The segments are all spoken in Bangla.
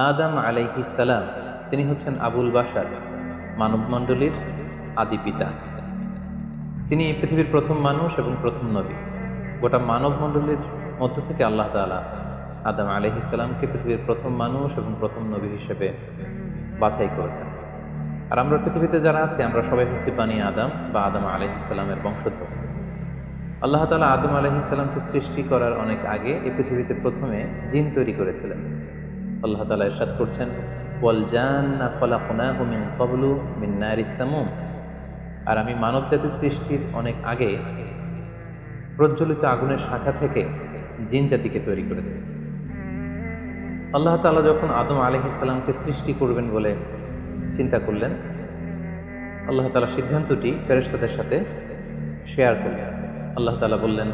আদম আলাইহিস সালাম তিনি হচ্ছেন আবুল বাশার, মানবমণ্ডলীর আদি পিতা। তিনি পৃথিবীর প্রথম মানুষ এবং প্রথম নবী। গোটা মানবমণ্ডলীর মধ্য থেকে আল্লাহ তাআলা আদম আলাইহিস সালামকে পৃথিবীর প্রথম মানুষ এবং প্রথম নবী হিসেবে বাছাই করেছেন। আর আমরা পৃথিবীতে যারা আছি আমরা সবাই হচ্ছি বানি আদম বা আদম আলাইহিস সালামের বংশধর। আল্লাহ তাআলা আদম আলাইহিস সালামকে সৃষ্টি করার অনেক আগে এই পৃথিবীতে প্রথমে জিন তৈরি করেছিলেন। আল্লাহ তাআলা ইরশাদ করছেন, ওয়াল জান্না খলাকনাহু মিন ক্বাবলু মিন নারিস সামুম। আর আমি মানব জাতি সৃষ্টির অনেক আগে প্রজ্বলিত আগুনের শাখা থেকে জিন জাতিকে তৈরি করেছে। আল্লাহ তাআলা যখন আদম আলাইহিস সালামকে সৃষ্টি করবেন বলে চিন্তা করলেন, আল্লাহ তাআলা সিদ্ধান্তটি ফেরেশতাদের সাথে শেয়ার করলেন। আল্লাহ তাআলা বললেন,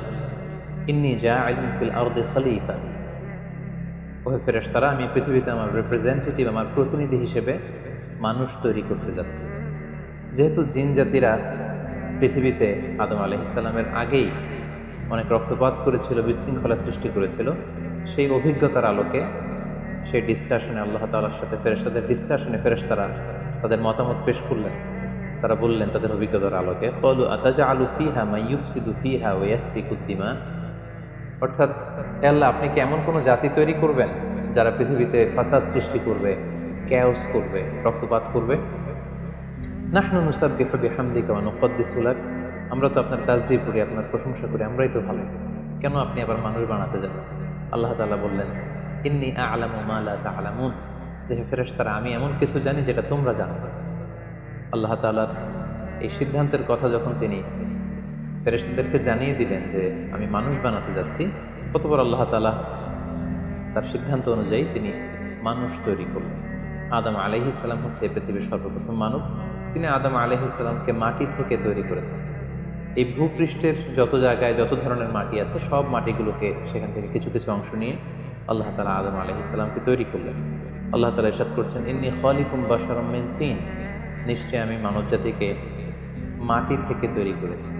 ইন্নী জাআইলুন ফিল আরদি খলিফা। ওহে ফেরেশতারা, আমি পৃথিবীতে আমার রিপ্রেজেন্টেটিভ, আমার প্রতিনিধি হিসেবে মানুষ তৈরি করতে যাচ্ছি। যেহেতু জিন জাতিরা পৃথিবীতে আদম আলাইহিস সালামের আগেই অনেক রক্তপাত করেছিল, বিশৃঙ্খলা সৃষ্টি করেছিল, সেই অভিজ্ঞতার আলোকে সেই ডিসকাশনে আল্লাহ তাআলার সাথে ফেরেশতাদের ডিসকাশনে ফেরেশতারা তাদের মতামত পেশ করলেন। তারা বললেন তাদের অভিজ্ঞতার আলোকে, ক্বালু আতাজআলু ফিহা মান ইউফসিদু ফিহা ওয়া ইয়াসফিকুদ দিমা। অর্থাৎ, হে আল্লাহ, আপনি কি এমন কোনো জাতি তৈরি করবেন যারা পৃথিবীতে ফাসাদ সৃষ্টি করবে, ক্যাওস করবে, রক্তপাত করবে? নাহনু নুসাব্বিহু বিহামদিকা ওয়া নুকদ্দিসু লাক। আমরা তো আপনার তাসবিহ পড়ি, আপনার প্রশংসা করি, আমরাই তো ভালো, কেন আপনি আবার মানুষ বানাতে যান? আল্লাহ তাআলা বললেন, ইন্নী আ'লামু মা লা তা'লামুন। যে ফেরেশতারা, আমি এমন কিছু জানি যেটা তোমরা জানো না। আল্লাহ তাআলার এই সিদ্ধান্তের কথা যখন তিনি ফেরেশতাদেরকে জানিয়ে দিলেন যে আমি মানুষ বানাতে যাচ্ছি, অতঃপর আল্লাহ তাআলা তার সিদ্ধান্ত অনুযায়ী তিনি মানুষ তৈরি করলেন। আদম আলাইহিস সালাম হচ্ছে পৃথিবীর সর্বপ্রথম মানব। তিনি আদম আলাইহিস সালামকে মাটি থেকে তৈরি করেছেন। এই ভূপৃষ্ঠের যত জায়গায় যত ধরনের মাটি আছে, সব মাটিগুলোকে সেখান থেকে কিছু কিছু অংশ নিয়ে আল্লাহ তাআলা আদম আলাইহিস সালামকে তৈরি করলেন। আল্লাহ তাআলা ইরশাদ করছেন, ইন্নী খালিকুম বাশারাম মিন তিন। নিশ্চয়ই আমি মানব জাতিকে মাটি থেকে তৈরি করেছি।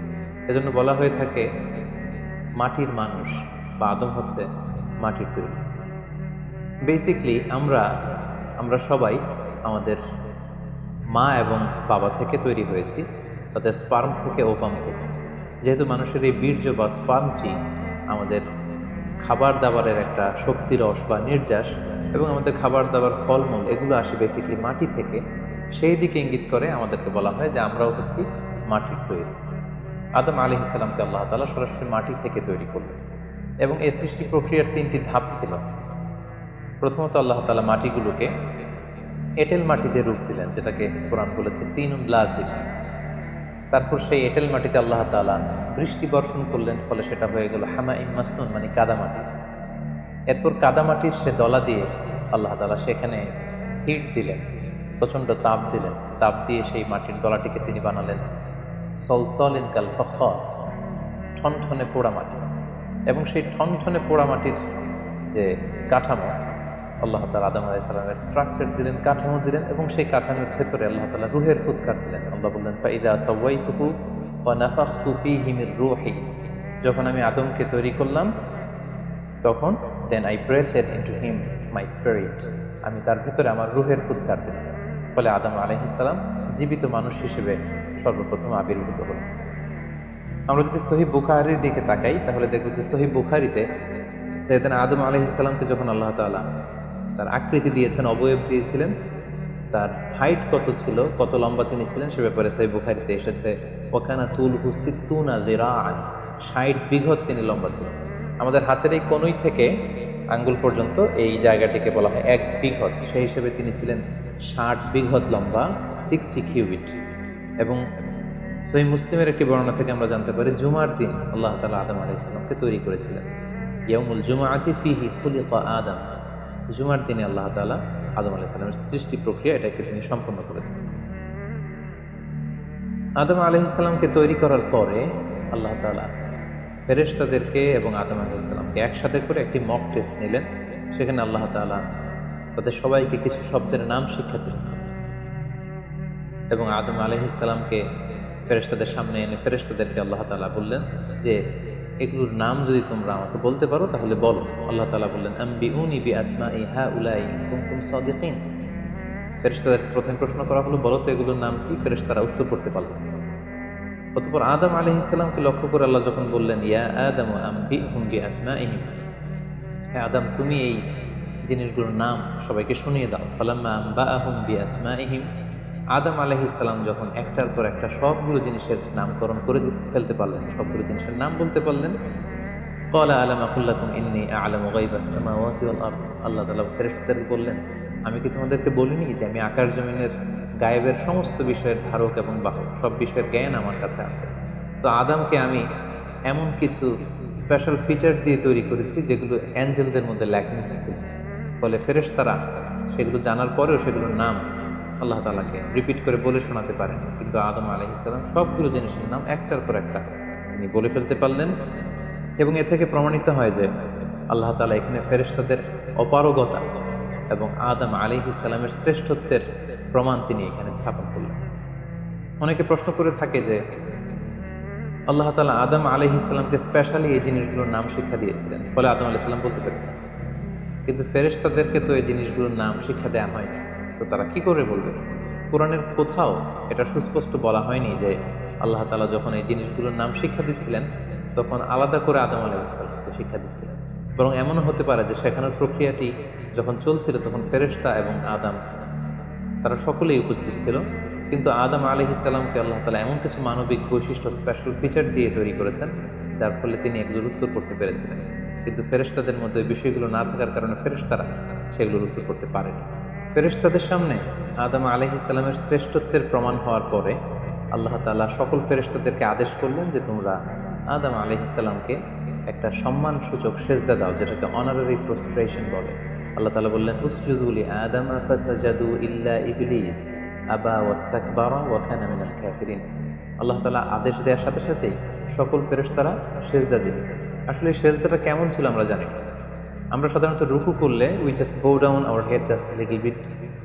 এজন্য বলা হয়ে থাকে মাটির মানুষ, বা আদম হচ্ছে মাটির তৈরি। বেসিকলি আমরা সবাই আমাদের মা এবং বাবা থেকে তৈরি হয়েছি, তাদের স্পার্ম থেকে, ওভাম থেকে। যেহেতু মানুষের এই বীর্য বা স্পার্মটি আমাদের খাবার দাবারের একটা শক্তি রস বা নির্যাস, এবং আমাদের খাবার দাবার ফলমূল এগুলো আসে বেসিকলি মাটি থেকে, সেই দিকে ইঙ্গিত করে আমাদেরকে বলা হয় যে আমরাও হচ্ছি মাটির তৈরি। আদম আলাইহিস সালামকে আল্লাহ তাআলা সরাসরি মাটি থেকে তৈরি করলেন, এবং এই সৃষ্টি প্রক্রিয়ার তিনটি ধাপ ছিল। প্রথমত আল্লাহ তাআলা মাটিগুলোকে এঁটেল মাটিতে রূপ দিলেন, যেটাকে কোরআন বলেছে তিনুন লাযিম। তারপর সেই এঁটেল মাটিতে আল্লাহ তাআলা বৃষ্টি বর্ষণ করলেন, ফলে সেটা হয়ে গেল হামাইম মাসনুন, মানে কাদামাটি। এরপর কাদামাটির সে দলা দিয়ে আল্লাহ তাআলা সেখানে হিট দিলেন, প্রচণ্ড তাপ দিলেন। তাপ দিয়ে সেই মাটির দলাটিকে তিনি বানালেন সলসলিন কাল ফখর, ঠনঠনে পোড়া মাটি। এবং সেই ঠনঠনে পোড়া মাটির যে কাঠামো, আল্লাহ তাআলা আদম আলাইহিস সালামের স্ট্রাকচার দিলেন, কাঠামো দিলেন, এবং সেই কাঠামোর ভেতরে আল্লাহ তাআলা রূহের ফুৎকার দিলেন। আল্লাহ বললেন, ফাইদা সাওয়াইতুহু ওয়া নাফাখতু ফীহি মির রূহি। যখন আমি আদমকে তৈরি করলাম, তখন then I breathed into him my spirit. আমি তার ভেতরে আমার রূহের ফুৎকার দিলাম। ফলে আদম আলাইহিস সালাম জীবিত মানুষ হিসেবে সর্বপ্রথম আবির্ভূত হলেন। আমরা যদি সহিহ বুখারীর দিকে তাকাই, তাহলে দেখব যে সহিহ বুখারীতে সাইয়েদনা আদম আলাইহিস সালামকে যখন আল্লাহ তাআলা তার আকৃতি দিয়েছেন, অবয়ব দিয়েছিলেন, তার হাইট কত ছিল, কত লম্বা তিনি ছিলেন, সে ব্যাপারে সহিহ বুখারীতে এসেছে, ওয়াকানা তুলহু সিত্তুনা যিরাআন। 60 বিঘত তিনি লম্বা ছিলেন। আমাদের হাতের এই কনুই থেকে আঙ্গুল পর্যন্ত এই জায়গাটিকে বলা হয় 1 বিঘত। সেই হিসেবে তিনি ছিলেন 60 বিঘত লম্বা, 60 কিউবিট। এবং সহিহ মুসলিমের একটি বর্ণনা থেকে আমরা জানতে পারি, জুমার দিন আল্লাহ তাআলা আদম আলাইহিস সালামকে তৈরি করেছিলেন। ইয়াউমুল জুমআতি ফীহি খুলিকা আদম। জুমার দিনে আল্লাহ তাআলা আদম আলাইহিস সালামের সৃষ্টি প্রক্রিয়া এটাকে তিনি সম্পন্ন করেছেন। আদম আলাইহিস সালামকে তৈরি করার পরে আল্লাহ তাআলা ফেরেশতাদেরকে এবং আদম আলাইহিস সালামকে একসাথে করে একটি মক টেস্ট নিলেন। সেখানে আল্লাহ তাআলা তাদের সবাইকে কিছু শব্দের নাম শিক্ষা দিলেন, এবং আদম আলাইহিস সালামকে ফেরেশতাদের সামনে এনে ফেরেশতাদেরকে আল্লাহ তাআলা বললেন যে এগুলোর নাম যদি তোমরা আমাকে বলতে পারো তাহলে বলো। আল্লাহ তাআলা বললেন, আম্বিউনি বিআসমাই হাউলাই ইন কুনতুম সাদিকিন। ফেরেশতাদেরকে প্রথমে প্রশ্ন করা হলো, বলো তো এগুলোর নাম কি? ফেরেশতারা উত্তর করতে পারল না। অতঃপর আদম আলাইহিস সালামকে লক্ষ্য করে আল্লাহ যখন বললেন, ইয়া আদম আম্বিহুম বিআসমাইহিম, হে আদম তুমি এই জিনিসগুলোর নাম সবাইকে শুনিয়ে দাও। ফালাম্মা আম্বাআহুম বিআসমাইহিম, আদম আলাইহিস সালাম যখন একটার পর একটা সবগুলো জিনিসের নামকরণ করে ফেলতে পারলেন, সবগুলো জিনিসের নাম বলতে পারলেন, ক্বালা আলাম আকুল লাকুম ইন্নী আ'লামু গায়বাস সামাওয়াতি ওয়াল আরদ, আল্লাহ তাআলা ফেরেশতাদেরকে বললেন, আমি কি তোমাদেরকে বলিনি যে আমি আকাশ জমিনের গায়েবের সমস্ত বিষয়ের ধারক এবং বাহক, সব বিষয়ের জ্ঞান আমার কাছে আছে। সো আদমকে আমি এমন কিছু স্পেশাল ফিচার দিয়ে তৈরি করেছি যেগুলো অ্যাঞ্জেলদের মধ্যে ল্যাকিংস ছিল, ফলে ফেরেশতারা সেগুলো জানার পরেও সেগুলোর নাম আল্লাহ তাআলাকে রিপিট করে বলে শোনাতে পারেন। কিন্তু আদম আলাইহিস সালাম সবগুলো জিনিসের নাম একটার পর একটা তিনি বলে ফেলতে পারলেন। এবং এ থেকে প্রমাণিত হয় যে আল্লাহ তাআলা এখানে ফেরেশতাদের অপারগতা এবং আদম আলাইহিস সালামের শ্রেষ্ঠত্বের প্রমাণ তিনি এখানে স্থাপন করলেন। অনেকে প্রশ্ন করে থাকে যে আল্লাহ তাআলা আদম আলাইহিস সালামকে স্পেশালি এই জিনিসগুলোর নাম শিক্ষা দিয়েছিলেন, ফলে আদম আলাইহিস সালাম বলতে পেরেছেন, কিন্তু ফেরেশতাদেরকে তো এই জিনিসগুলোর নাম শিক্ষা দেওয়া হয়নি। সো তারা কি করে বলবে? কোরআনের কোথাও এটা সুস্পষ্ট বলা হয়নি যে আল্লাহ তাআলা যখন এই জিনিসগুলোর নাম শিক্ষা দিচ্ছিলেন তখন আলাদা করে আদম আলাইহিস সালামকে শিক্ষা দিচ্ছিলেন। বরং এমনও হতে পারে যে শেখানোর প্রক্রিয়াটি যখন চলছিল তখন ফেরেশতা এবং আদম তারা সকলেই উপস্থিত ছিল, কিন্তু আদম আলাইহিস সালামকে আল্লাহ তাআলা এমন কিছু মানবিক বৈশিষ্ট্য, স্পেশাল ফিচার দিয়ে তৈরি করেছেন যার ফলে তিনি এগুলোর উত্তর করতে পেরেছিলেন। কিন্তু ফেরেশতাদের মধ্যে ওই বিষয়গুলো না থাকার কারণে ফেরেশতারা সেগুলোর উত্তর করতে পারেনি। ফেরেশতাদের সামনে আদম আলাইহিস সালামের শ্রেষ্ঠত্বের প্রমাণ হওয়ার পরে আল্লাহ তাআলা সকল ফেরেশতাদেরকে আদেশ করলেন যে তোমরা আদম আলাইহিস সালামকে একটা সম্মানসূচক সেজদা দাও, যেটাকে অনারারি প্রস্ট্রেশন বলে। আল্লাহ তাআলা বললেন, উসজুদু লি আদম ফাসাজাদু ইল্লা ইবলিস আবা ওয়াস্তাকবারা ওয়া কানা মিনাল কাফিরিন। আল্লাহ তাআলা আদেশ দেওয়ার সাথে সাথেই সকল ফেরেশতারা সেজদা দিল। আসলে এই সেজদাটা কেমন ছিল আমরা জানি না। আমরা সাধারণত রুকু করলে we just bow down our head just little bit,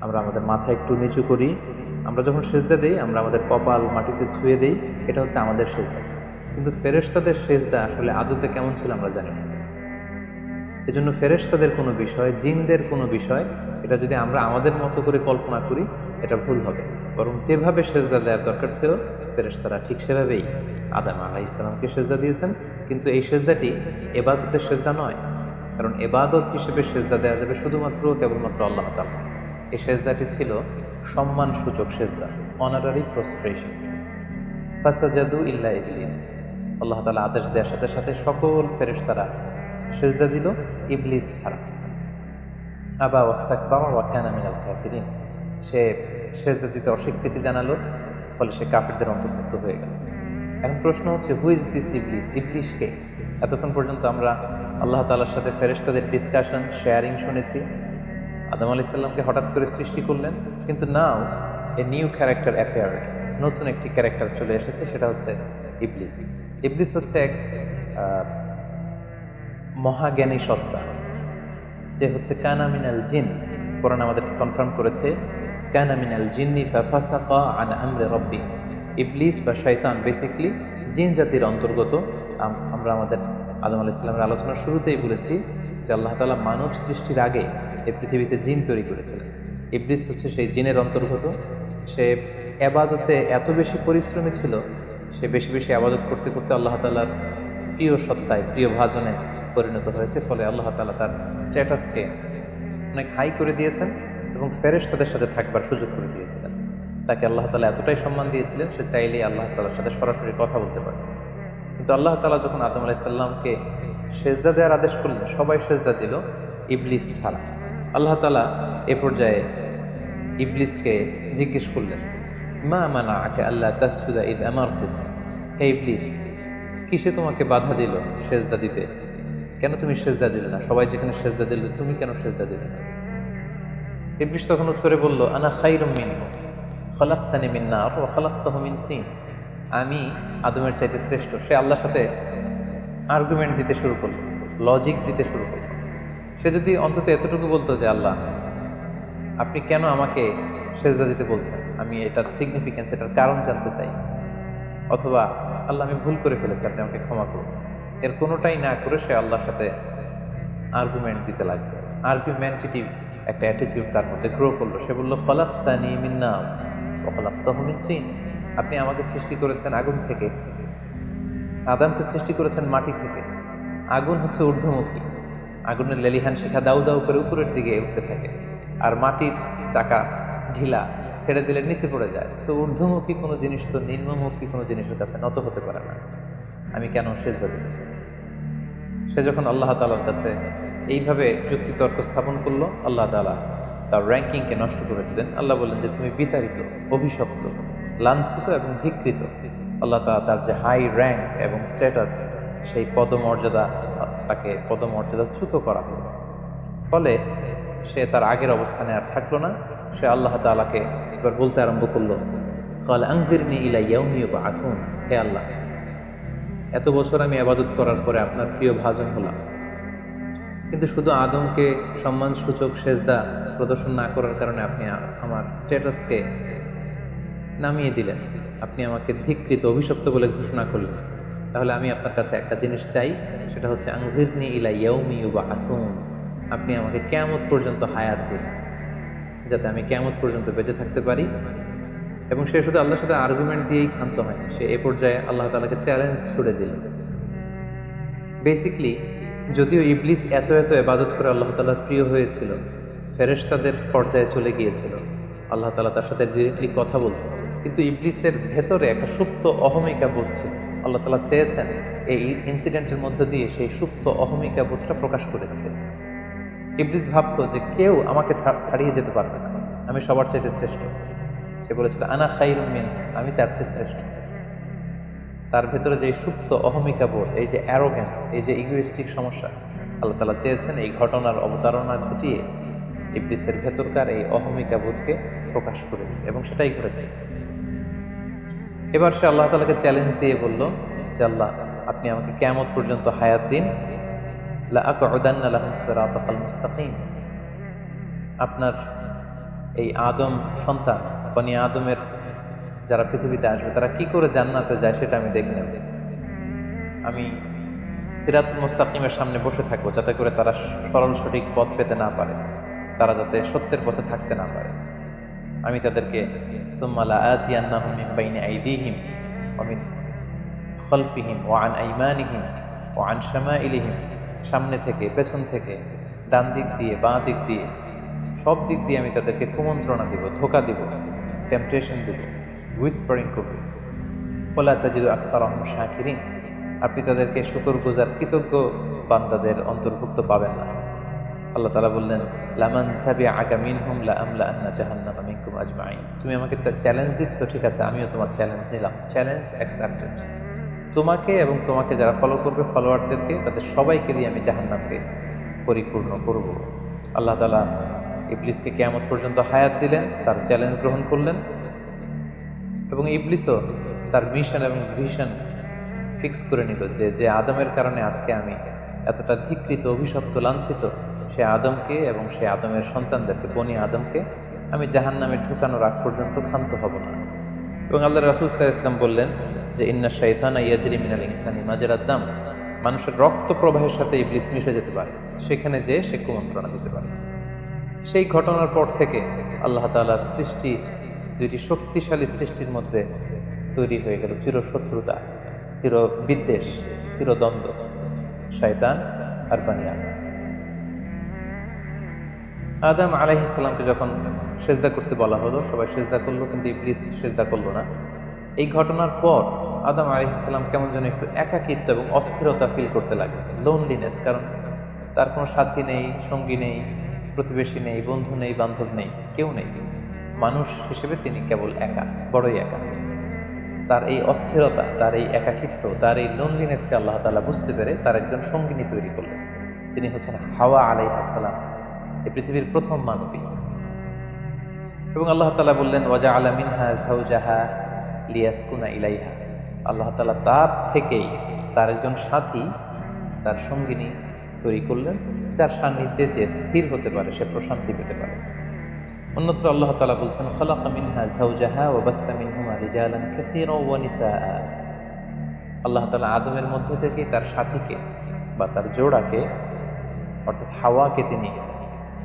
আমরা আমাদের মাথা একটু নিচু করি। আমরা যখন সেজদা দেই আমরা আমাদের কপাল মাটিতে ছুঁয়ে দেই, এটা হচ্ছে আমাদের সেজদা। কিন্তু ফেরেশতাদের সেজদা আসলে আদতে কেমন ছিল আমরা জানি না। এজন্য ফেরেশতাদের কোনো বিষয়, জিনদের কোনো বিষয়, এটা যদি আমরা আমাদের মতো করে কল্পনা করি এটা ভুল হবে। বরং যেভাবে সেজদা দেওয়ার দরকার ছিল ফেরেশতারা ঠিক সেভাবেই আদম আলাইহিস সালামকে সেজদা দিয়েছেন। কিন্তু এই সেজদাটি ইবাদতের সেজদা নয়, কারণ ইবাদত হিসেবে সেজদা দেওয়া যাবে শুধুমাত্র কেবলমাত্র আল্লাহ তাআলা। এই সেজদাটি ছিল সম্মানসূচক সেজদা, অনারারি প্রস্ট্রেশন। ফাসাজাদু ইল্লা ইবলিস, আল্লাহ তাআলা আদেশ দেওয়ার সাথে সাথে সকল ফেরেশতারা সেজদা দিল, ইবলিস ছাড়া। আবা ওয়াস্তাকবারা ওয়া কানা মিনাল কাফিরিন, সে সেজদা দিতে অস্বীকৃতি জানালো, ফলে সে কাফিরদের অন্তর্ভুক্ত হয়ে গেল। এখন প্রশ্ন হচ্ছে, হু ইজ দিস ইবলিস? ইবলিসকে এতক্ষণ পর্যন্ত আমরা আল্লাহ তাআলার সাথে ফেরেশতাদের ডিসকাশন, শেয়ারিং শুনেছি। আদম আলাইহিস সালামকে হঠাৎ করে সৃষ্টি করলেন, কিন্তু নাও এ নিউ ক্যারেক্টার অ্যাপিয়ার্ড, নতুন একটি ক্যারেক্টার চলে এসেছে, সেটা হচ্ছে ইবলিস। ইবলিস হচ্ছে এক মহাজ্ঞানী সত্তা, যে হচ্ছে কানা মিনাল জিন। কোরআন আমাদেরকে কনফার্ম করেছে, কানা মিনাল জিন্নি ফাফাসাকা আন আমরি রাব্বি। ইবলিস বা শয়তান বেসিক্যালি জিন জাতির অন্তর্গত। আমরা আমাদের আদম আলাইহিস সালামের আলোচনার শুরুতেই বলেছি যে আল্লাহ তাআলা মানব সৃষ্টির আগে এই পৃথিবীতে জিন তৈরি করেছিলেন। ইবলিস হচ্ছে সেই জিনের অন্তর্গত। সে ইবাদতে এত বেশি পরিশ্রমী ছিল, সে বেশি বেশি ইবাদত করতে করতে আল্লাহ তাআলার প্রিয় সত্তায়, প্রিয় ভাজনে পরিণত হয়েছে। ফলে আল্লাহ তাআলা তার স্ট্যাটাসকে অনেক হাই করে দিয়েছেন এবং ফেরেশতাদের সাথে থাকবার সুযোগ করে দিয়েছিলেন। তাকে আল্লাহ তাআলা এতটাই সম্মান দিয়েছিলেন, সে চাইলেই আল্লাহ তাআলার সাথে সরাসরি কথা বলতে পারত। কিন্তু আল্লাহ তাআলা যখন আদম আলাইহিস সালামকে সেজদা দেওয়ার আদেশ করলেন, সবাই সেজদা দিল, ইবলিস ছাড়া। আল্লাহ তাআলা এ পর্যায়ে ইবলিসকে জিজ্ঞেস করলেন, মা মানাআকা আল্লা তাসজুদা ইয আমারতুক। হে ইবলিস, কিসে তোমাকে বাধা দিল সেজদা দিতে? কেন তুমি সেজদা দিলে না? সবাই যেখানে সেজদা দিল, তুমি কেন সেজদা দিলে না? ইবলিস তখন উত্তরে বলল, আনা খায়রুম মিনহু খলাকতানি মিন নার ওয়া খলাকতাহু মিন তিন। আমি আদমের চাইতে শ্রেষ্ঠ। সে আল্লাহর সাথে আর্গুমেন্ট দিতে শুরু করল, লজিক দিতে শুরু করল। সে যদি অন্তত এতটুকু বলতো যে আল্লাহ আপনি কেন আমাকে সেজদা দিতে বলছেন, আমি এটার সিগনিফিকেন্স, এটার কারণ জানতে চাই, অথবা আল্লাহ আমি ভুল করে ফেলেছি, আপনি আমাকে ক্ষমা করুন, এর কোনোটাই না করে সে আল্লাহর সাথে আর্গুমেন্ট দিতে লাগলো। আর্গুমেন্টেটিভ একটা অ্যাটিটিউড তার মধ্যে গ্রো করলো। সে বলল, খলাকতানি মিন নার ওয়া খলাকতাহু মিন তিন। আপনি আমাকে সৃষ্টি করেছেন আগুন থেকে, আদমকে সৃষ্টি করেছেন মাটি থেকে। আগুন হচ্ছে ঊর্ধ্বমুখী, আগুনের লেলিহান শিখা দাউ দাউ করে উপরের দিকে উঠতে থাকে, আর মাটির চাকা ঢিলা, ছেড়ে দিলে নিচে পড়ে যায়। সো ঊর্ধ্বমুখী কোনো জিনিস তো নিম্নমুখী কোনো জিনিসের কাছে নত হতে পারে না। আমি কেন সেজদা দেব? সে যখন আল্লাহ তাআলার কাছে এইভাবে যুক্তিতর্ক স্থাপন করলো, আল্লাহ তাআলা তার র্যাঙ্কিংকে নষ্ট করে দিলেন। আল্লাহ বললেন যে তুমি বিতাড়িত, অভিশপ্ত, লাঞ্ছিত এবং ধিক্কৃত। আল্লাহ তাআলা তার যে হাই র্যাঙ্ক এবং স্ট্যাটাস, সেই পদমর্যাদা, তাকে পদমর্যাদাচ্যুত করা হলো। ফলে সে তার আগের অবস্থানে আর থাকলো না। সে আল্লাহ তাআলাকে এবার বলতে আরম্ভ করলো, ক্বাল আনজিরনি ইলা ইয়াউমি ইউবআসুন। হে আল্লাহ, এত বছর আমি ইবাদত করার পরে আপনার প্রিয় ভাজন হলাম, কিন্তু শুধু আদমকে সম্মানসূচক সেজদা প্রদর্শন না করার কারণে আপনি আমার স্ট্যাটাসকে নামিয়ে দিলেন, আপনি আমাকে ধিক্কৃত, অভিশপ্ত বলে ঘোষণা করলেন। তাহলে আমি আপনার কাছে একটা জিনিস চাই, সেটা হচ্ছে আনজিরনি ইলা ইয়াউমি ইউবআসুন। আপনি আমাকে কিয়ামত পর্যন্ত হায়াত দিন, যাতে আমি কিয়ামত পর্যন্ত বেঁচে থাকতে পারি। এবং সে শুধু আল্লাহর সাথে আর্গুমেন্ট দিয়েই ক্ষান্ত হয়নি, সে এ পর্যায়ে আল্লাহ তাআলাকে চ্যালেঞ্জ ছুড়ে দিল। বেসিকলি যদিও ইবলিস এত ইবাদত করে আল্লাহ তাআলার প্রিয় হয়েছিল, ফেরেশতাদের পর্যায়ে চলে গিয়েছিল, আল্লাহ তাআলা তার সাথে ডিরেক্টলি কথা বলতো, কিন্তু ইবলিসের ভেতরে একটা সুপ্ত অহমিকা বোধ ছিল। আল্লাহ তাআলা চেয়েছেন এই ইনসিডেন্টের মধ্য দিয়ে সেই সুপ্ত অহমিকা বোধটা প্রকাশ করে দিতে। ইবলিস ভাবতো যে কেউ আমাকে ছাড়িয়ে যেতে পারবে না, আমি সবার চাইতে শ্রেষ্ঠ। সে বলেছিল, আনা খায়রুম মিন, আমি তার চেয়ে শ্রেষ্ঠ। তার ভেতরে যে সুপ্ত অহমিকা বোধ, এই যে অ্যারোগ্যান্স, এই যে ইগোইস্টিক সমস্যা, আল্লাহ তাআলা চেয়েছেন এই ঘটনার অবতারণা ঘটিয়ে ইবলিসের ভেতরকার এই অহমিকা বোধকে প্রকাশ করে দিতে, এবং সেটাই ঘটেছে। এবার সে আল্লাহ তাআলাকে চ্যালেঞ্জ দিয়ে বলল যে, আল্লাহ, আপনি আমাকে কিয়ামত পর্যন্ত হায়াত দিন। লা আকউদান্না লাহুম সিরাতাকাল মুস্তাকিম। আপনার এই আদম সন্তান, বনি আদমের যারা পৃথিবীতে আসবে, তারা কি করে জান্নাতে যায় সেটা আমি দেখে নেব। আমি সিরাতুল মুস্তাকিমের সামনে বসে থাকবো, যাতে করে তারা সরল সঠিক পথ পেতে না পারে, তারা যাতে সত্যের পথে থাকতে না পারে। আমি তাদেরকে সুম্মা লাআতিয়ান্নাহুম মিন বাইনি আইদিহিম ওয়া মিন খালফিহিম ওয়া আন আইমানিহিম ওয়া আন শামাইলিহিম, সামনে থেকে, পেছন থেকে, ডান দিক দিয়ে, বাঁ দিক দিয়ে, সব দিক দিয়ে আমি তাদেরকে কুমন্ত্রণা দিব, ধোঁকা দিব, টেম্পটেশন দিব, হুইসপারিং করব। ওয়ালা তাজিদু আকসারাহুম শাকিরিন। আপনি তাদেরকে শুকরগুজার, কৃতজ্ঞ বান্দাদের অন্তর্ভুক্ত পাবেন না। আল্লাহ তাআলা বললেন, লামান তাবিআকা মিনহুম লাআমলাআন্না জাহান্নামা মিনকুম আজমাইন। তুমি আমাকে চ্যালেঞ্জ দিচ্ছ, ঠিক আছে, আমিও তোমার চ্যালেঞ্জ নিলাম। Challenge accepted. তোমাকে এবং তোমাকে যারা ফলো করবে, ফলোয়ারদেরকে, তাদের সবাইকে দিয়ে আমি জাহান্নামকে পরিপূর্ণ করব। আল্লাহ তাআলা ইবলিসকে কিয়ামত পর্যন্ত হায়াত দিলেন, তার চ্যালেঞ্জ গ্রহণ করলেন, এবং ইবলিসও তার মিশন এবং ভিশন ফিক্স করে নিল যে যে আদমের কারণে আজকে আমি এতটা ধিক্কৃত, অভিশপ্ত, লাঞ্ছিত, সে আদমকে এবং সে আদমের সন্তানদেরকে, বনি আদমকে আমি জাহান্নামে ঢুকানোর আগ পর্যন্ত ক্ষান্ত হব না। এবং আল্লাহ রাসূল সাল্লাল্লাহু আলাইহি ওয়াসাল্লাম বললেন যে, ইন্না শাইতানা ইয়াজরি মিনাল ইনসানি মাজরাদ দাম। মানুষের রক্ত প্রবাহের সাথে ইবলিস মিশে যেতে পারে, সেখানে যে সে কুমন্ত্রণা দিতে পারে। সেই ঘটনার পর থেকে আল্লাহ তাআলার সৃষ্টি, দুইটি শক্তিশালী সৃষ্টির মধ্যে তৈরি হয়ে গেল চিরশত্রুতা, চিরবিদ্বেষ, চিরদ্বন্দ্ব, শয়তান আর বনি আদম। আদম আলাইহিস সালামকে যখন সেজদা করতে বলা হলো, সবাই সেজদা করলো, কিন্তু ইবলিস সেজদা করলো না। এই ঘটনার পর আদম আলাইহিস সালাম কেমন যেন একটু একাকিত্ব এবং অস্থিরতা ফিল করতে লাগলেন, লোনলিনেস। কারণ তার কোনো সাথী নেই, সঙ্গী নেই, প্রতিবেশী নেই, বন্ধু নেই, বান্ধব নেই, কেউ নেই। মানুষ হিসেবে তিনি কেবল একা, বড়ই একা। তার এই অস্থিরতা, তার এই একাকিত্ব, তার এই লোনলিনেসকে আল্লাহ তাআলা বুঝতে পেরে তার একজন সঙ্গিনী তৈরি করলেন। তিনি হচ্ছেন হাওয়া আলাইহিস সালাম, এই পৃথিবীর প্রথম মানবী। এবং আল্লাহ তাআলা বললেন, ওয়াজআলা মিনহা যাওজাহা লিয়াসকুনা ইলাইহা। আল্লাহ তাআলা তার থেকেই তার একজন সাথী, তার সঙ্গিনী তৈরি করলেন, যার সান্নিধ্যে যে স্থির হতে পারে, সে প্রশান্তি পেতে পারে। অন্যত্র আল্লাহ তাআলা বলছেন, খালাকা মিনহা যাওজাহা ওয়া বাসসা মিনহুমা রিজালান কাসীরান ওয়া নিসাআ। আল্লাহ তাআলা আদমের মধ্য থেকেই তার সাথীকে বা তার জোড়াকে অর্থাৎ হাওয়াকে তিনি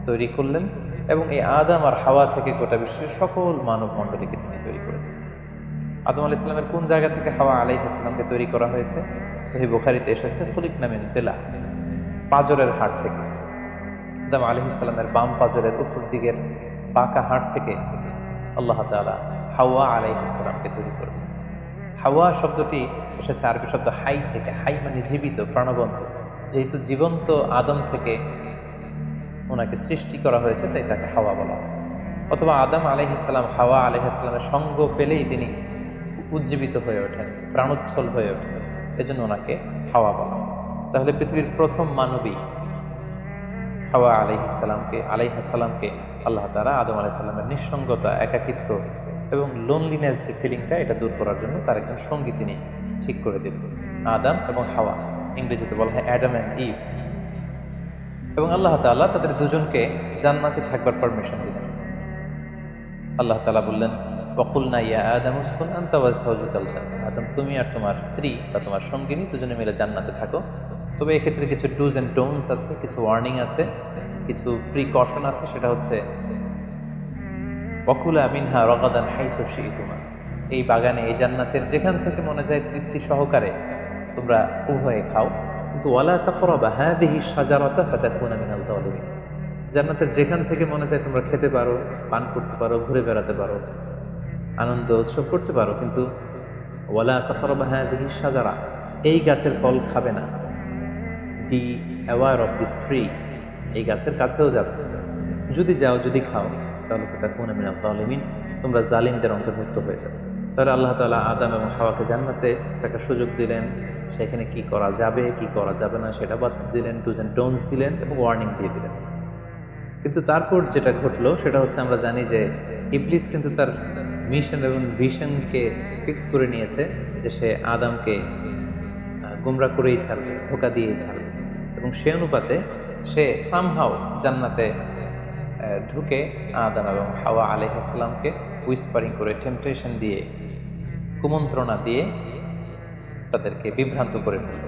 তৈরি করলেন, এবং এই আদম আর হাওয়া থেকে গোটা বিশ্বের সকল মানব মণ্ডলীকে তিনি তৈরি করেছেন। আদম আলাইহিস সালামের কোন জায়গা থেকে হাওয়া আলাইহিস সালামকে তৈরি করা হয়েছে? সহিহ বুখারীতে এসেছে খুলিকনা মিন তিলা, পাঁজরের হাড় থেকে। আদম আলাইহিস সালামের বাম পাঁজরের উপর দিকের বাঁকা হাড় থেকে আল্লাহ তাআলা হাওয়া আলাইহিস সালামকে তৈরি করেছেন। হাওয়া শব্দটি এসেছে আরবি শব্দ হাই থেকে। হাই মানে জীবিত, প্রাণবন্ত। যেহেতু জীবন্ত আদম থেকে ওনাকে সৃষ্টি করা হয়েছে, তাই তাকে হাওয়া বলা হয়। অথবা আদম আলাইহিস সালাম হাওয়া আলাইহিস সালামের সঙ্গ পেলেই তিনি উজ্জীবিত হয়ে ওঠেন, প্রাণোচ্ছল হয়ে ওঠেন, এজন্য ওনাকে হাওয়া বলা হয়। তাহলে পৃথিবীর প্রথম মানবী হাওয়া আলাইহিস সালামকে আল্লাহ তাআলা আদম আলাইহিস সালামের নিঃসঙ্গতা, একাকিত্ব এবং লোনলিনেস যে ফিলিংটা, এটা দূর করার জন্য তার একজন সঙ্গী তিনি ঠিক করে দিলেন, আদম এবং হাওয়া। ইংরেজিতে বলা হয় অ্যাডাম অ্যান্ড ইভ। এবং আল্লাহ তাআলা তাদের দুজনকে জান্নাতে থাকবার পারমিশন দিলেন। আল্লাহ তাআলা বললেন, ওয়াকুলনা ইয়া আদম উসকুন আনতা ওয়া যাওজুকাল জান্নাহ, আদম তুমি আর তোমার স্ত্রী বা তোমার সঙ্গিনী দুজনে মিলে জান্নাতে থাকো। তবে এক্ষেত্রে কিছু ডুজ অ্যান্ড ডোন্টস আছে, কিছু ওয়ার্নিং আছে, কিছু প্রিকশন আছে। সেটা হচ্ছে ওয়াকুলা মিনহা রাগাদান হাইসু শি'তুমা, এই বাগানে, এই জান্নাতের যেখান থেকে মনে যায় তৃপ্তি সহকারে তোমরা উভয়ে খাও, কিন্তু ওয়ালা তাকরাবা হাযিহি শাজারাতা ফাতাকুনা মিনাল যালিমিন, জান্নাতের যেখান থেকে মনে যায় তোমরা খেতে পারো, পান করতে পারো, ঘুরে বেড়াতে পারো, আনন্দ উৎসব করতে পারো, কিন্তু ওয়ালা তাকরাবা হাযিহি শাজারা, এই গাছের ফল খাবে না। Be aware of this tree, এই গাছের কাছেও যাবে, যদি যাও, যদি খাও, তাহলে ফাতাকুনা মিনাল যালিমিন, তোমরা জালিমদের অন্তর্ভুক্ত হয়ে যাবে। তাহলে আল্লাহ তাআলা আদম এবং হাওয়াকে জান্নাতে থাকার সুযোগ দিলেন, সেখানে কি করা যাবে কি করা যাবে না সেটা বাতলে দিলেন, ডুজ অ্যান্ড ডোন্টস দিলেন এবং ওয়ার্নিং দিয়ে দিলেন। কিন্তু তারপর যেটা ঘটলো সেটা হচ্ছে, আমরা জানি যে ইবলিস কিন্তু তার মিশন এবং ভিশনকে ফিক্স করে নিয়েছে যে সে আদমকে গুমরা করেই ছাড়বে, ধোঁকা দিয়েই ছাড়বে, এবং সে অনুপাতে সে সামহাও জান্নাতে ঢুকে আদম এবং হাওয়া আলাইহিস সালামকে উইসপারিং করে, টেম্পটেশন দিয়ে, কুমন্ত্রণা দিয়ে তাদেরকে বিভ্রান্ত করে ফেলল।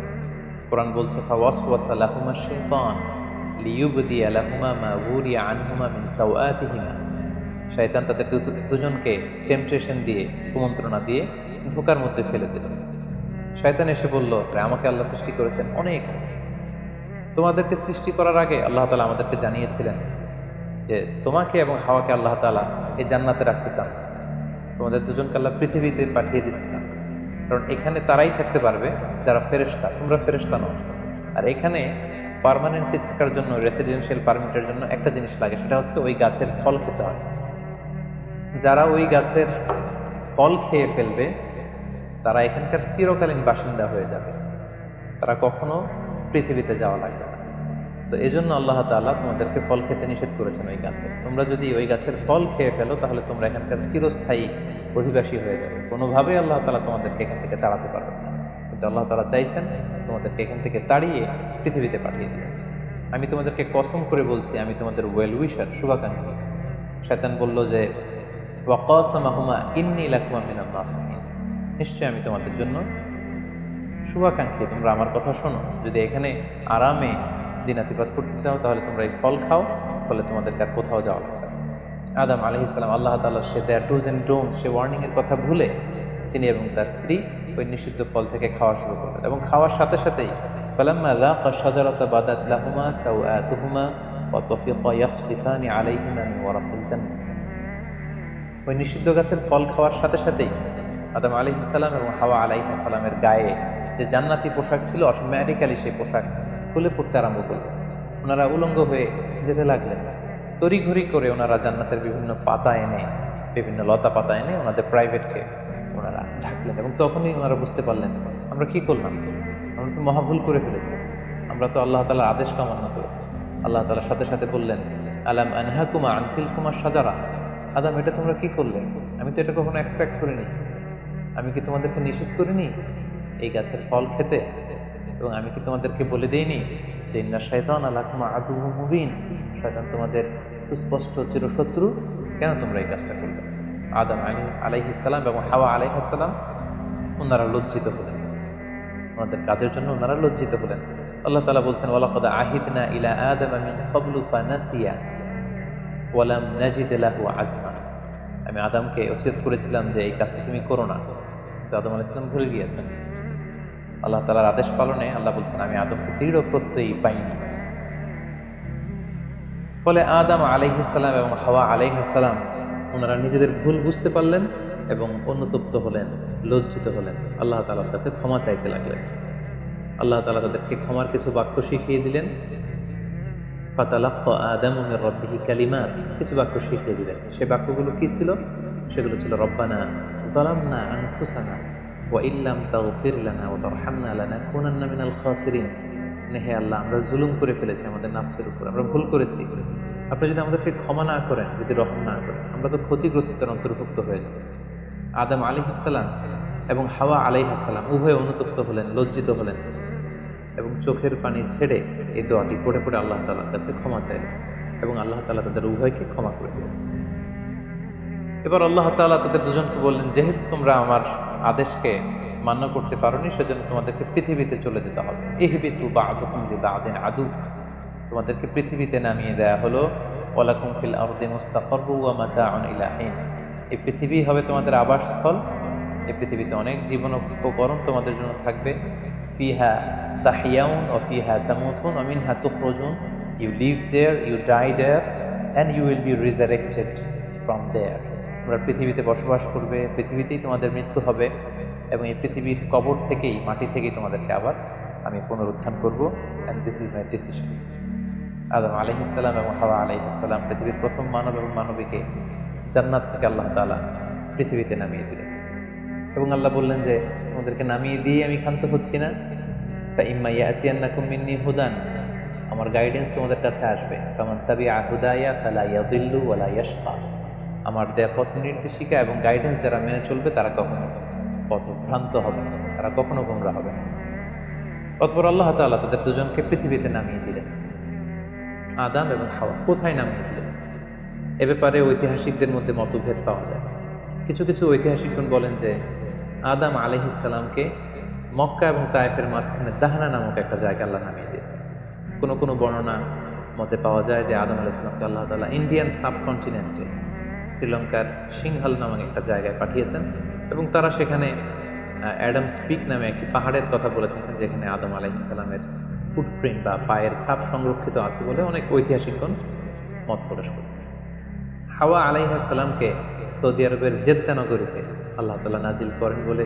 কোরআন বলছে, ফাওয়াসওয়াসা লাহুমা শাইতান লিইউবদিয়া লাহুমা মা উরিয়া আনহুমা মিন সাওআতিহিমা, শয়তান তাদের দুজনকে টেম্পটেশন দিয়ে, কুমন্ত্রণা দিয়ে ধোঁকার মধ্যে ফেলে দিল। শয়তান এসে বলল, আমাকে আল্লাহ সৃষ্টি করেছেন অনেক আগে, তোমাদেরকে সৃষ্টি করার আগে আল্লাহ তাআলা আমাদেরকে জানিয়েছিলেন যে তোমাকে এবং হাওয়াকে আল্লাহ তাআলা এই জান্নাতে রাখতে চান, তোমাদের দুজনকে আল্লাহ পৃথিবীতে পাঠিয়ে দিতে চান, কারণ এখানে তারাই থাকতে পারবে যারা ফেরেশতা, তোমরা ফেরেশতা নও। আর এখানে পার্মানেন্টলি থাকার জন্য, রেসিডেন্সিয়াল পারমিটের জন্য একটা জিনিস লাগে, সেটা হচ্ছে ওই গাছের ফল খেতে হয়। যারা ওই গাছের ফল খেয়ে ফেলবে তারা এখানকার চিরকালীন বাসিন্দা হয়ে যাবে, তারা কখনো পৃথিবীতে যাওয়া লাগবে না। সো এই জন্য আল্লাহ তাআলা তোমাদেরকে ফল খেতে নিষেধ করেছেন ওই গাছে। তোমরা যদি ওই গাছের ফল খেয়ে ফেলো তাহলে তোমরা এখানকার চিরস্থায়ী অধিবাসী হয়ে যাবে। কোনোভাবেই আল্লাহ তাআলা তোমাদেরকে এখান থেকে তাড়াতে পারবেন না, কিন্তু আল্লাহ তাআলা চাইছেন তোমাদেরকে এখান থেকে তাড়িয়ে পৃথিবীতে পাঠিয়ে দিবেন। আমি তোমাদেরকে কসম করে বলছি, আমি তোমাদের ওয়েল উইশার, শুভাকাঙ্ক্ষী। শয়তান বলল যে, ওয়াকাসামাহুমা ইন্নী লাকুমা মিনান নাসিহিন, নিশ্চয়ই আমি তোমাদের জন্য শুভাকাঙ্ক্ষী, তোমরা আমার কথা শোনো। যদি এখানে আরামে দিনাতিপাত করতে চাও তাহলে তোমরা এই ফল খাও, ফলে তোমাদেরকে আর কোথাও যাওয়া লাগবে না। আদম আলাইহিস সালাম আল্লাহ তাআলা সে দেয়ার ডুজ অ্যান্ড ডোন্টস, সে ওয়ার্নিংয়ের কথা ভুলে তিনি এবং তার স্ত্রী ওই নিষিদ্ধ ফল থেকে খাওয়া শুরু করলেন, এবং খাওয়ার সাথে সাথেই ফালাম্মা যাকা শাজারাতা বাদাত লাহুমা সাওআতুহুমা ওয়া তাফিকা ইয়াখসিফানি আলাইহিমা মিন ওয়ারাকিল জান্নাহ, ওই নিষিদ্ধ গাছের ফল খাওয়ার সাথে সাথেই আদম আলাইহিস সালাম এবং হাওয়া আলাইহিস সালামের গায়ে যে জান্নাতি পোশাক ছিল, অটোমেটিক্যালি সেই পোশাক খুলে পড়তে আরম্ভ করলেন। ওনারা উলঙ্গ হয়ে যেতে লাগলেন। তড়িঘড়ি করে ওনারা জান্নাতের বিভিন্ন পাতা এনে, বিভিন্ন লতা পাতা এনে ওনাদের প্রাইভেটকে ওনারা ঢাকলেন, এবং তখনই ওনারা বুঝতে পারলেন আমরা কি করলাম, আমরা তো মহাভুল করে ফেলেছি, আমরা তো আল্লাহ তাআলার আদেশ অমান্য করেছি। আল্লাহ তাআলার সাথে সাথে বললেন, আলাম আনহাকুমা আন তিলকুমা শাজারা, আদম এটা তোমরা কি করলে, আমি তো এটা কখনো এক্সপেক্ট করিনি, আমি কি তোমাদেরকে নিষেধ করিনি এই গাছের ফল খেতে, এবং আমি কি তোমাদেরকে বলে দিইনি যে ইন্না শাইতানা লাকুম আদুউম মুবিন, শয়তান তোমাদের সুস্পষ্ট চিরশত্রু, কেন তোমরা এই কাজটা করলে? আদম আলাইহিস সালাম এবং হাওয়া আলাইহিস সালাম ওনারা লজ্জিত হলেন। ওনাদের কাজের জন্য ওনারা লজ্জিত হলেন। আল্লাহ তাআলা বলছেন, ওয়ালাকাদ আহিদনা ইলা আদামা মিন ক্বাবলু ফানাসিয়া ওয়া লাম নাজিদ লাহু আজমা। আমি আদমকে ওসিয়ত করেছিলাম যে এই কাজটা তুমি করো না, কিন্তু আদম আলাইহিস সালাম ভুলে গিয়েছেন। আল্লাহ তাআলার আদেশ পালনে আল্লাহ বলছেন, আমি আদমকে দৃঢ় প্রত্যয়ী পাইনি। ফলে আদম আলাইহিস সালাম এবং হাওয়া আলাইহিস সালাম ওনারা নিজেদের ভুল বুঝতে পারলেন এবং অনুতপ্ত হলেন, লজ্জিত হলেন, আল্লাহ তাআলার কাছে ক্ষমা চাইতে লাগলেন। আল্লাহ তাআলা তাদেরকে ক্ষমার কিছু বাক্য শিখিয়ে দিলেন। ফাতালাক্কা আদামু মির রাব্বিহি কালিমাত, কিছু বাক্য শিখিয়ে দিলেন। সেই বাক্যগুলো কি ছিল? সেগুলো ছিল, রব্বানা যালামনা আনফুসানা ওয়া ইল্লাম তাগফির লানা ওয়া তারহামনা লানাকুনান্না মিনাল খাসিরিন। হে আল্লাহ, আমরা জুলুম করে ফেলেছি আমাদের নাফসের উপর, আমরা ভুল করেছি। আপনি যদি আমাদেরকে ক্ষমা না করেন, যদি রহম না করেন, আমরা তো ক্ষতিগ্রস্ততার অন্তর্ভুক্ত হয়ে যাব। আদম আলাইহিস সালাম এবং হাওয়া আলাইহিস সালাম উভয়ে অনুতপ্ত হলেন, লজ্জিত হলেন এবং চোখের পানি ছেড়ে এই দোয়াটি পড়ে পড়ে আল্লাহ তাআলার কাছে ক্ষমা চাইলেন এবং আল্লাহ তাআলা তাদের উভয়কে ক্ষমা করে দিলেন। এবার আল্লাহ তাআলা তাদের দুজনকে বললেন, যেহেতু তোমরা আমার আদেশকে মান্য করতে পারোনি, সেজন্য তোমাদেরকে পৃথিবীতে চলে যেতে হবে। ইহবিতু বা'দুকুম লিবা'দিন আদু, তোমাদেরকে পৃথিবীতে নামিয়ে দেয়া হলো। ওয়ালাকুম ফিল আরদি মুস্তাকাররু ওয়া মাতাউন ইলা হিন, এই পৃথিবী হবে তোমাদের আবাসস্থল। এই পৃথিবীতে অনেক জীবন উপকরণ তোমাদের জন্য থাকবে। ফিহা তাহিয়াউন ওয়া ফিহা তামুতুন ওয়া মিনহা তুখরাজুন, you live there, you die there, and you will be resurrected from there. তোমরা পৃথিবীতে বসবাস করবে, পৃথিবীতেই তোমাদের মৃত্যু হবে এবং এই পৃথিবীর কবর থেকেই, মাটি থেকেই তোমাদেরকে আবার আমি পুনরুত্থান করবো। And this is my decision. Adam আলাইহিস সালাম এবং হাওয়া আলাইহিস সালাম পৃথিবীর প্রথম মানব এবং মানবীকে জান্নাত থেকে আল্লাহ তাআলা পৃথিবীতে নামিয়ে দিলেন এবং আল্লাহ বললেন যে তোমাদেরকে নামিয়ে দিয়ে আমি ক্ষান্ত হচ্ছি না। ফাইম্মা ইয়াতিয়ান্নাকুম মিন্নি হুদান, আমার গাইডেন্স তোমাদের কাছে আসবে। ফামান তাবিআ হুদায়া ফালা ইয়াযিল্লু ওয়ালা ইয়াশকা, আমার দেয়া পথ নির্দেশিকা এবং গাইডেন্স যারা মেনে চলবে তারা কখনো পথভ্রান্ত হবে না, তারা কখনো গোমরা হবে না। অতঃপর আল্লাহ তাআলা তাদের দুজনকে পৃথিবীতে নামিয়ে দিলেন। আদম এবং হাওয়া কোথায় নামিয়ে দিলেন এ ব্যাপারে ঐতিহাসিকদের মধ্যে মতভেদ পাওয়া যায়। কিছু কিছু ঐতিহাসিকগণ বলেন যে আদম আলাইহিস সালামকে মক্কা এবং তায়েফের মাঝখানে দাহনা নামক একটা জায়গা আল্লাহ নামিয়ে দিয়েছেন। কোনো কোনো বর্ণনা মতে পাওয়া যায় যে আদম আলাইহিস সালামকে আল্লাহ তাআলা ইন্ডিয়ান সাবকন্টিনেন্টে শ্রীলঙ্কার সিংহাল নামক একটা জায়গায় পাঠিয়েছেন এবং তারা সেখানে অ্যাডামস পিক নামে একটি পাহাড়ের কথা বলে থাকেন, যেখানে আদম আলাইহিস সালামের ফুটপ্রিন্ট বা পায়ের ছাপ সংরক্ষিত আছে বলে অনেক ঐতিহাসিকগণ মত প্রকাশ করছে। হাওয়া আলাইহিস সালামকে সৌদি আরবের জেদ্দা নগরীতে আল্লাহ তাআলা নাজিল করেন বলে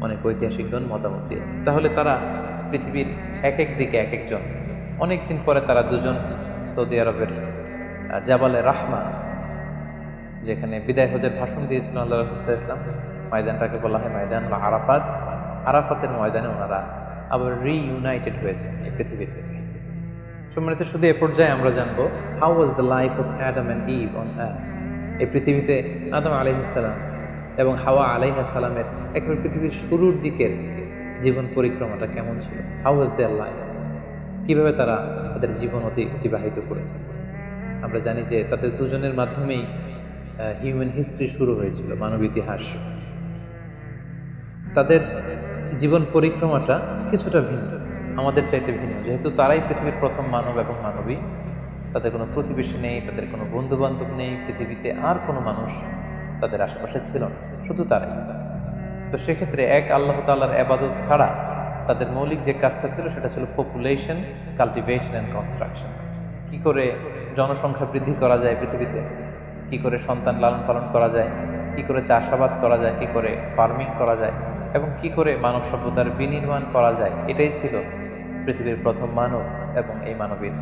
অনেক ঐতিহাসিকগণ মতামত দিয়েছেন। তাহলে তারা পৃথিবীর এক এক দিকে এক একজন, অনেকদিন পরে তারা দুজন সৌদি আরবের জাবালে রাহমা, যেখানে বিদায় হজের ভাষণ দিয়েছিলেন আল্লাহ রাসূল সাল্লাল্লাহু আলাইহি ওয়াসাল্লাম, ময়দানটাকে বলা হয় ময়দান আরাফাত। আরাফাতের ময়দানে ওনারা আবার রিইউনাইটেড হয়েছে এই পৃথিবীর থেকে। সম্মানিত, শুধু এ পর্যায়ে আমরা জানবো how was the life of Adam and Eve on earth. এই পৃথিবীতে আদম আলাইহিস সালাম এবং হাওয়া আলাইহিস সালামের একেবারে পৃথিবীর শুরুর দিকের জীবন পরিক্রমাটা কেমন ছিল, হাউ ওয়াজ দেয়ার লাইফ, কীভাবে তারা তাদের জীবন অতিবাহিত করেছে। আমরা জানি যে তাদের দুজনের মাধ্যমেই হিউম্যান হিস্ট্রি শুরু হয়েছিল, মানব ইতিহাস। তাদের জীবন পরিক্রমাটা কিছুটা ভিন্ন, আমাদের চাইতে ভিন্ন, যেহেতু তারাই পৃথিবীর প্রথম মানব এবং মানবী। তাদের কোনো প্রতিবেশী নেই, তাদের কোনো বন্ধু বান্ধব নেই, পৃথিবীতে আর কোনো মানুষ তাদের আশেপাশে ছিল না, শুধু তারাই। তো সেক্ষেত্রে এক আল্লাহ তাআলার ইবাদত ছাড়া তাদের মৌলিক যে কাজটা ছিল সেটা ছিল পপুলেশন, কাল্টিভেশন অ্যান্ড কনস্ট্রাকশন। কী করে জনসংখ্যা বৃদ্ধি করা যায় পৃথিবীতে, কী করে সন্তান লালন পালন করা যায়, কী করে চাষাবাদ করা যায়, কী করে ফার্মিং করা যায় এবং কী করে মানব সভ্যতার বিনির্মাণ করা যায়, এটাই ছিল পৃথিবীর প্রথম মানব এবং এই মানবীর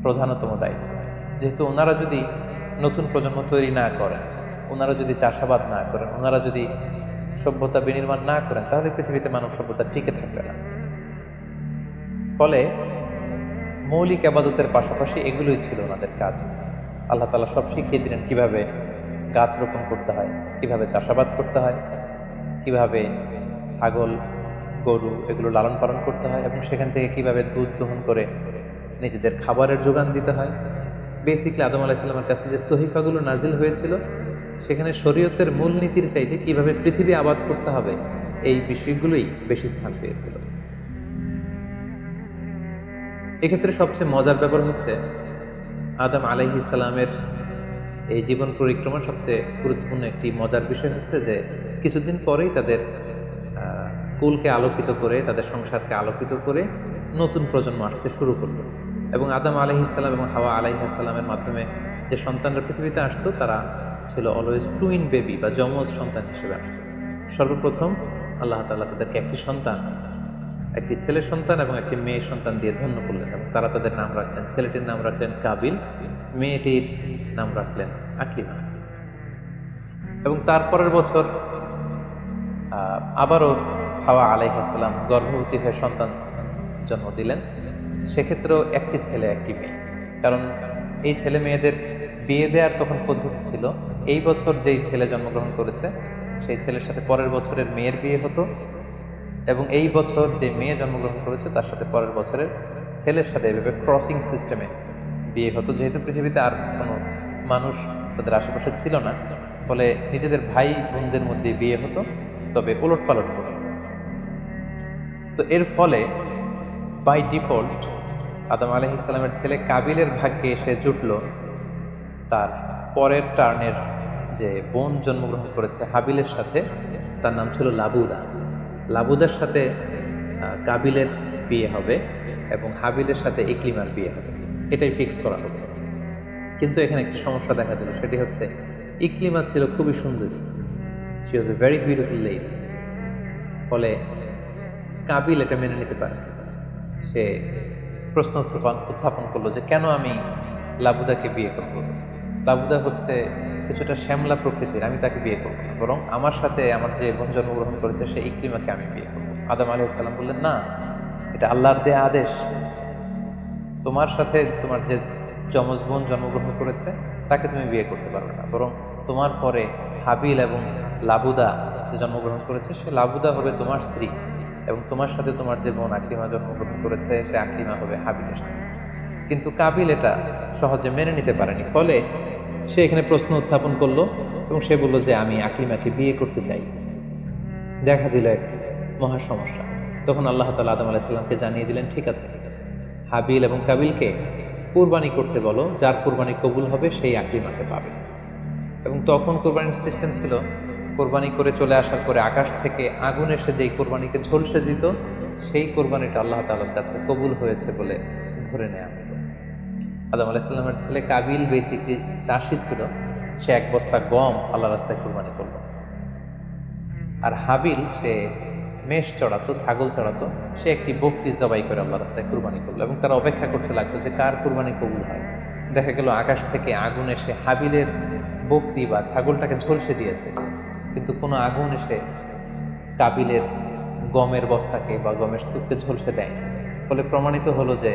প্রধানতম দায়িত্ব। যেহেতু ওনারা যদি নতুন প্রজন্ম তৈরি না করেন, ওনারা যদি চাষাবাদ না করেন, ওনারা যদি সভ্যতা বিনির্মাণ না করেন, তাহলে পৃথিবীতে মানব সভ্যতা টিকে থাকবে না। ফলে মৌলিক ইবাদতের পাশাপাশি এগুলোই ছিল ওনাদের কাজ। আল্লাহ তাআলা সব শিখিয়ে দিলেন কিভাবে গাছ রোপণ করতে হয়, কিভাবে চাষাবাদ করতে হয়, কিভাবে ছাগল গরু এগুলো লালন পালন করতে হয় এবং সেখান থেকে কিভাবে দুধ দহন করে নিজেদের খাবারের যোগান দিতে হয়। বেসিকলি আদম আলাইহিস সালামের কাছে যে সহিফাগুলো নাজিল হয়েছিল সেখানে শরীয়তের মূলনীতির চাইতে কিভাবে পৃথিবী আবাদ করতে হবে এই বিষয়গুলোই বেশি স্থান পেয়েছিল। এক্ষেত্রে সবচেয়ে মজার ব্যাপার হচ্ছে আদম আলাইহিস সালামের এই জীবন পরিক্রমার সবচেয়ে গুরুত্বপূর্ণ একটি মজার বিষয় হচ্ছে যে কিছুদিন পরেই তাদের কুলকে আলোকিত করে, তাদের সংসারকে আলোকিত করে নতুন প্রজন্ম আসতে শুরু করলো। এবং আদম আলাইহিস সালাম এবং হাওয়া আলাইহিস সালামের মাধ্যমে যে সন্তানরা পৃথিবীতে আসতো তারা ছিল অলওয়েজ টুইন বেবি বা যমজ সন্তান হিসেবে আসতো। সর্বপ্রথম আল্লাহ তাআলা তাদেরকে একটি সন্তান, একটি ছেলে সন্তান এবং একটি মেয়ে সন্তান দিয়ে ধন্য করলেন এবং তারা তাদের নাম রাখলেন। ছেলেটির নাম রাখলেন কাবিল, মেয়েটির নাম রাখলেন আকলিমা। এবং তারপরের বছর আবারও হাওয়া আলাইহিস সালাম গর্ভবতী হয়ে সন্তান জন্ম দিলেন। সেক্ষেত্রেও একটি ছেলে একটি মেয়ে, কারণ এই ছেলে মেয়েদের বিয়ে দেওয়ার তখন পদ্ধতি ছিল এই বছর যেই ছেলে জন্মগ্রহণ করেছে সেই ছেলের সাথে পরের বছরের মেয়ের বিয়ে হতো, এবং এই বছর যে মেয়ে জন্মগ্রহণ করেছে তার সাথে পরের বছরের ছেলের সাথে এভাবে ক্রসিং সিস্টেমে বিয়ে হতো। যেহেতু পৃথিবীতে আর কোনো মানুষ তাদের আশেপাশে ছিল না, ফলে নিজেদের ভাই বোনদের মধ্যে বিয়ে হতো, তবে ওলট পালট করে। তো এর ফলে বাই ডিফল্ট আদম আলাইহিস সালামের ছেলে কাবিলের ভাগ্যে এসে জুটল তার পরের টার্নের যে বোন জন্মগ্রহণ করেছে হাবিলের সাথে, তার নাম ছিল লাবুদা। লাবুদার সাথে কাবিলের বিয়ে হবে এবং হাবিলের সাথে ইকলিমার বিয়ে হবে, এটাই ফিক্স করা হবে। কিন্তু এখানে একটি সমস্যা দেখা দিল, সেটি হচ্ছে ইকলিমা ছিল খুবই সুন্দরী, she was a very beautiful lady. ফলে কাবিল এটা মেনে নিতে পারে। সে প্রশ্ন উত্থাপন করলো যে কেন আমি লাবুদাকে বিয়ে করবো? লাবুদা হচ্ছে কিছুটা শ্যামলা প্রকৃতির, আমি তাকে বিয়ে করবো না, বরং আমার সাথে আমার যে বোন জন্মগ্রহণ করেছে সেই ইকলিমাকে আমি বিয়ে করবো। আদম আলাইহিস সালাম বললেন, না, এটা আল্লাহর দেয়া আদেশ। তোমার সাথে তোমার যে যমজ বোন জন্মগ্রহণ করেছে তাকে তুমি বিয়ে করতে পারবে না, বরং তোমার পরে হাবিল এবং লাবুদা যে জন্মগ্রহণ করেছে সে লাবুদা হবে তোমার স্ত্রী, এবং তোমার সাথে তোমার যে বোন আকলিমা জন্মগ্রহণ করেছে সে আকলিমা হবে হাবিলের স্ত্রী। কিন্তু কাবিল এটা সহজে মেনে নিতে পারেনি, ফলে সে এখানে প্রশ্ন উত্থাপন করলো এবং সে বলল যে আমি আকলিমাকে বিয়ে করতে চাই। দেখা দিল এক মহা সমস্যা। তখন আল্লাহ তাআলা আদম আলাইহিস সালামকে জানিয়ে দিলেন, ঠিক আছে, হাবিল এবং কাবিলকে কুরবানি করতে বলো, যার কুরবানি কবুল হবে সেই আকলিমাকে পাবে। এবং তখন কুরবানির সিস্টেম ছিল কোরবানি করে চলে আসার পরে আকাশ থেকে আগুন এসে যেই কোরবানিকে ঝলসে দিত সেই কোরবানিটা আল্লাহ তাআলার কাছে কবুল হয়েছে বলে ধরে নেওয়া হতো। আদম আলাইহিস সালামের ছেলে কাবিল বেসিকলি চাষি ছিল, সে এক বস্তা গম আল্লাহ রাস্তায় কোরবানি করলো। আর হাবিল সে মেষ চড়াতো, ছাগল চড়াতো, সে একটি বকরি জবাই করে আল্লাহ রাস্তায় কুরবানি করলো। এবং তারা অপেক্ষা করতে লাগলো যে কার কুরবানি কবুল হয়। দেখা গেল আকাশ থেকে আগুন এসে হাবিলের বকরি বা ছাগলটাকে ঝলসে দিয়েছে, কিন্তু কোনো আগুন এসে কাবিলের গমের বস্তাকে বা গমের স্তূপকে ঝলসে দেয়নি। ফলে প্রমাণিত হলো যে